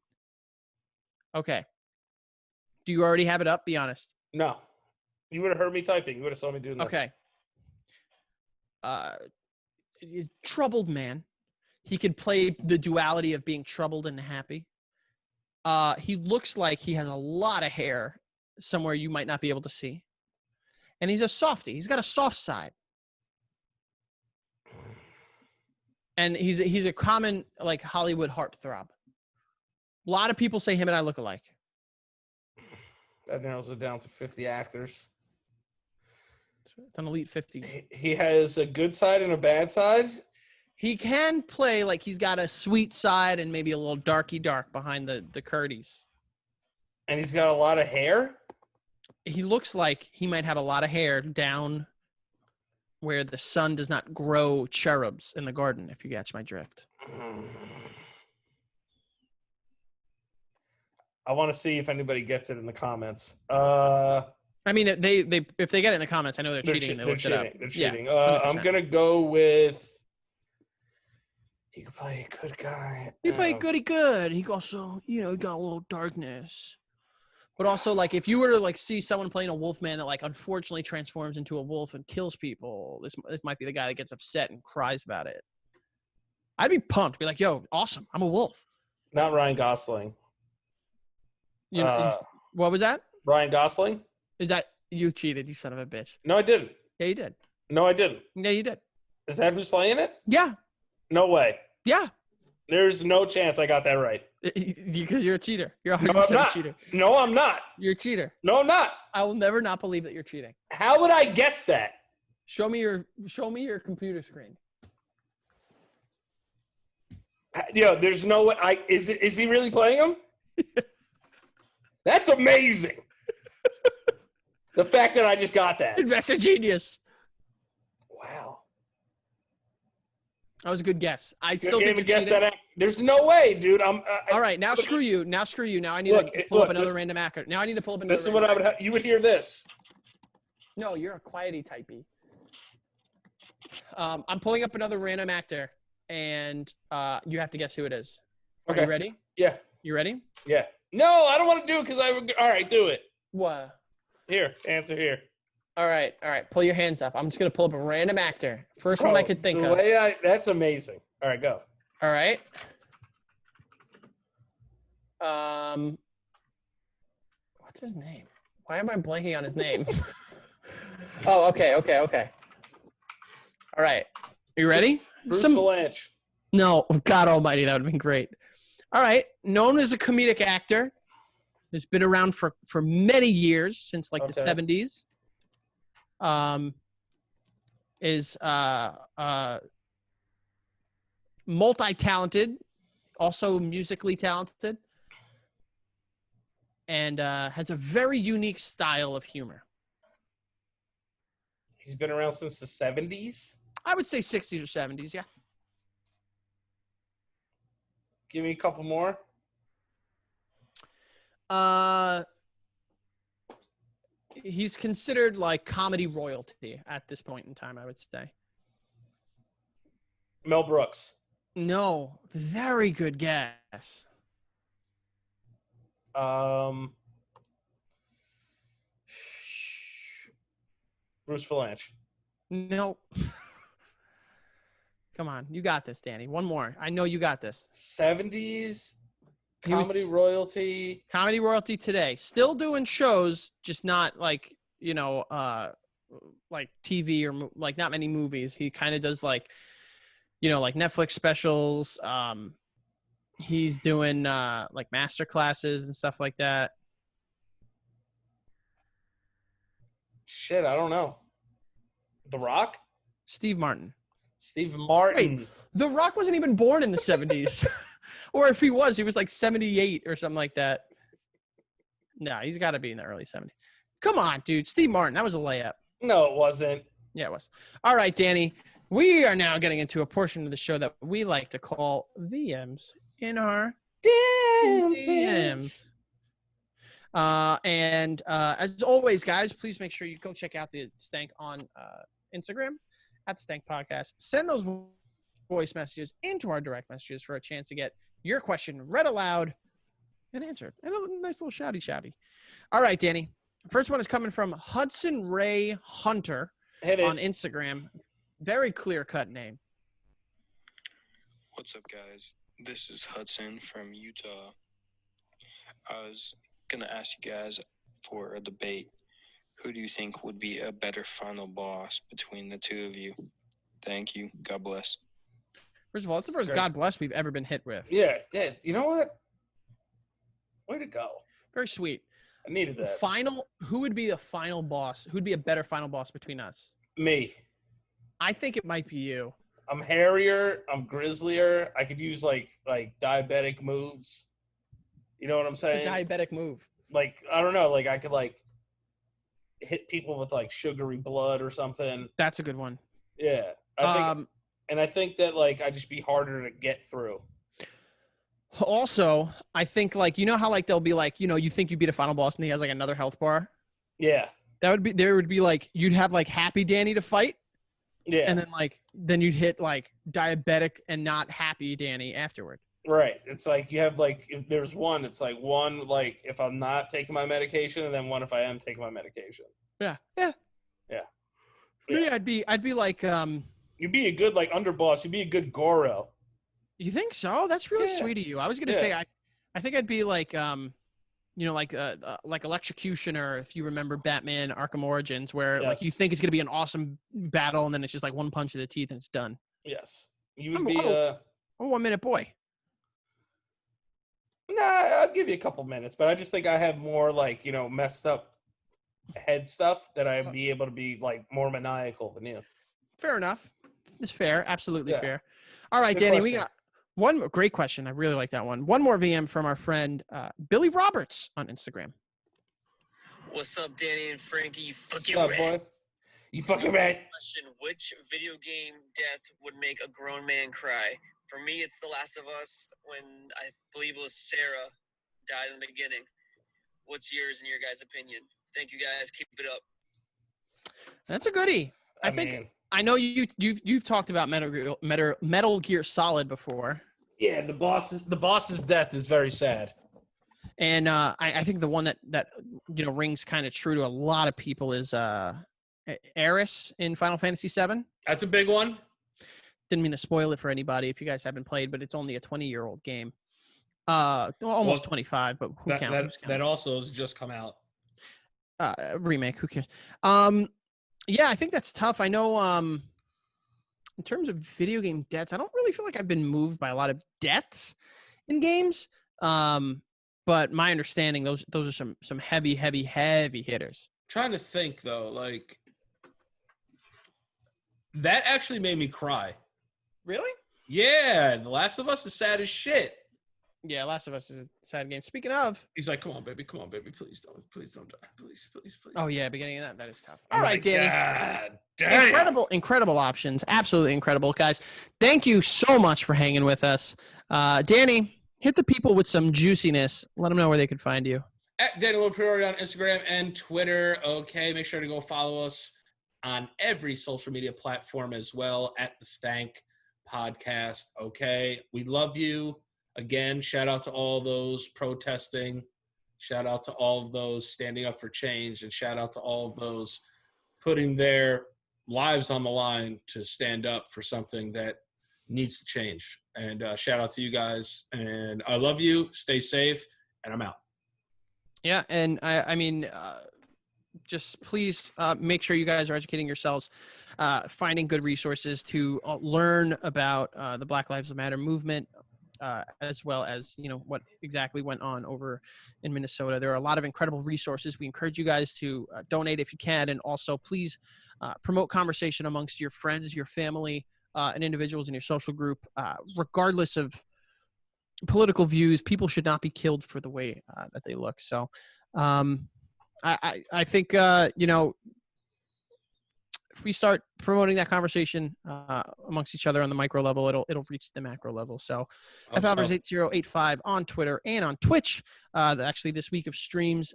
Okay. Do you already have it up? Be honest. No. You would have heard me typing. You would have saw me doing this. Okay. He's a troubled man. He could play the duality of being troubled and happy. He looks like he has a lot of hair somewhere you might not be able to see. And he's a softie. He's got a soft side. And he's a common like Hollywood heartthrob. A lot of people say him and I look alike. That narrows it down to 50 actors. It's an elite 50. He has a good side and a bad side. He can play like he's got a sweet side and maybe a little dark behind the curties. And he's got a lot of hair. He looks like he might have a lot of hair down where the sun does not grow cherubs in the garden, if you catch my drift. I want to see if anybody gets it in the comments. I mean, if they get it in the comments, I know they're cheating. They looked it up. They're cheating. Yeah, I'm going to go with... He could play a good guy. He played good. He also, got a little darkness. But also, like, if you were to, like, see someone playing a Wolfman that, like, unfortunately transforms into a wolf and kills people, this might be the guy that gets upset and cries about it. I'd be pumped. Be like, yo, awesome. I'm a wolf. Not Ryan Gosling. What was that? Ryan Gosling? Is that you cheated, you son of a bitch? No, I didn't. Yeah, you did. No, I didn't. Yeah, you did. Is that who's playing it? Yeah. No way. Yeah. There's no chance I got that right. Because you're a cheater. You're 100% No, I'm not. a cheater. No, I'm not. You're a cheater. No, I'm not. I will never not believe that you're cheating. How would I guess that? Show me your computer screen. Yo, there's no way. Is he really playing him? That's amazing. The fact that I just got that. Investor genius. Wow. That was a good guess. I Good still game think to you're guess cheating. that. There's no way, dude. All right, now screw you. Now screw you. Now I need to pull up another random actor. Now I need to pull up another. This is what I would. You would hear this. No, you're a quiety typey. I'm pulling up another random actor, and you have to guess who it is. Are Okay. you ready? Yeah. You ready? Yeah. No, I don't want to do it because I would. All right, do it. What? Here, answer here. All right. Pull your hands up. I'm just gonna pull up a random actor. First one I could think of. That's amazing. All right, go. All right. What's his name? Why am I blanking on his name? Oh, okay. All right. Are you ready? Bruce Valanche. No, God almighty, that would have been great. All right. Known as a comedic actor. Has been around for many years, since like the 70s. is multi-talented, also musically talented, and has a very unique style of humor. He's been around since the 70s. I would say 60s or 70s, yeah. Give me a couple more. He's considered like comedy royalty at this point in time, I would say. Mel Brooks. No, very good guess. Bruce Valanche. No. Come on, you got this, Danny. One more. I know you got this. 70s He was- comedy royalty. Comedy royalty today. Still doing shows, just not like, like TV or like not many movies. He kind of does like, like Netflix specials. He's doing like master classes and stuff like that. Shit, I don't know. The Rock? Steve Martin. Steve Martin. Wait, The Rock wasn't even born in the 70s. Or if he was like 78 or something like that. No, he's got to be in the early 70s. Come on, dude. Steve Martin. That was a layup. No, it wasn't. Yeah, it was. All right, Danny. We are now getting into a portion of the show that we like to call VMs in our DMs. And as always, guys, please make sure you go check out the Stank on Instagram at the Stank Podcast. Send those voice messages into our direct messages for a chance to get your question read aloud and answered. And a nice little shouty. All right, Danny. First one is coming from Hudson Ray Hunter on Instagram. Very clear-cut name. What's up, guys? This is Hudson from Utah. I was going to ask you guys for a debate. Who do you think would be a better final boss between the two of you? Thank you. God bless. First of all, it's the first God bless we've ever been hit with. Yeah. You know what? Way to go. Very sweet. I needed that. Who would be the final boss? Who'd be a better final boss between us? Me. I think it might be you. I'm hairier. I'm grizzlier. I could use like diabetic moves. You know what I'm saying? It's a diabetic move. Like, I don't know. Like, I could like hit people with like sugary blood or something. That's a good one. Yeah. I think that like I'd just be harder to get through. Also, I think like, how like they'll be like, you think you beat a final boss and he has like another health bar. Yeah. There would be like, you'd have like happy Danny to fight. Yeah. And then you'd hit like diabetic and not happy Danny afterward. Right. It's like you have like, if there's one, it's like one, like if I'm not taking my medication, and then one if I am taking my medication. Yeah. Yeah. I'd be like, you'd be a good like underboss. You'd be a good Goro. You think so? That's really sweet of you. I was gonna say I think I'd be like like Electrocutioner, if you remember Batman Arkham Origins, where like you think it's gonna be an awesome battle and then it's just like one punch to the teeth and it's done. Yes. You would be a 1 minute boy. Nah, I'll give you a couple minutes, but I just think I have more like, messed up head stuff that I'd be able to be like more maniacal than you. Fair enough. It's fair. Absolutely fair. All right, Danny, we got one more great question. I really like that one. One more VM from our friend Billy Roberts on Instagram. What's up, Danny and Frankie? You fucking What's up, boy? You fucking rat. Question: which video game death would make a grown man cry? For me, it's The Last of Us, when I believe it was Sarah died in the beginning. What's yours in your guys' opinion? Thank you, guys. Keep it up. That's a goodie. I know you've talked about Metal Gear Solid before. Yeah, the boss's death is very sad. And I think the one that rings kind of true to a lot of people is Aeris in Final Fantasy VII. That's a big one. Didn't mean to spoil it for anybody if you guys haven't played, but it's only a 20-year-old game. Almost 25, but who counts? That also has just come out. Remake, who cares? Yeah, I think that's tough. I know in terms of video game deaths, I don't really feel like I've been moved by a lot of deaths in games. But my understanding, those are some heavy hitters. Trying to think though, like That actually made me cry. Really? Yeah, The Last of Us is sad as shit. Yeah, Last of Us is a sad game. Speaking of, He's like, come on, baby, please don't die, please. oh yeah, beginning of that is tough. I'm All right, like, Danny. God damn. Incredible options. Absolutely incredible, guys. Thank you so much for hanging with us. Danny, hit the people with some juiciness. Let them know where they can find you. At Daniel Priori on Instagram and Twitter. Okay, make sure to go follow us on every social media platform as well at the Stank Podcast. Okay, we love you. Again, shout out to all those protesting. Shout out to all of those standing up for change, and shout out to all of those putting their lives on the line to stand up for something that needs to change. And shout out to you guys. And I love you. Stay safe. And I'm out. Yeah, and I mean, just please make sure you guys are educating yourselves, finding good resources to learn about the Black Lives Matter movement, as well as, you know, what exactly went on over in Minnesota. There are a lot of incredible resources. We encourage you guys to donate if you can, and also please promote conversation amongst your friends, your family, and individuals in your social group, regardless of political views. People should not be killed for the way that they look. So I think, you know, if we start promoting that conversation amongst each other on the micro level, it'll reach the macro level. So FAlvers8085 on Twitter and on Twitch. Actually, this week of streams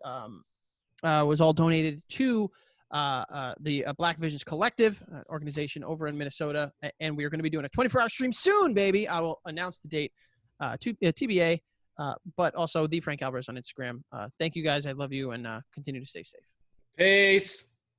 was all donated to the Black Visions Collective organization over in Minnesota. And we are going to be doing a 24-hour stream soon, baby. I will announce the date to TBA, but also the Frank Alvarez on Instagram. Thank you guys. I love you, and continue to stay safe. Peace.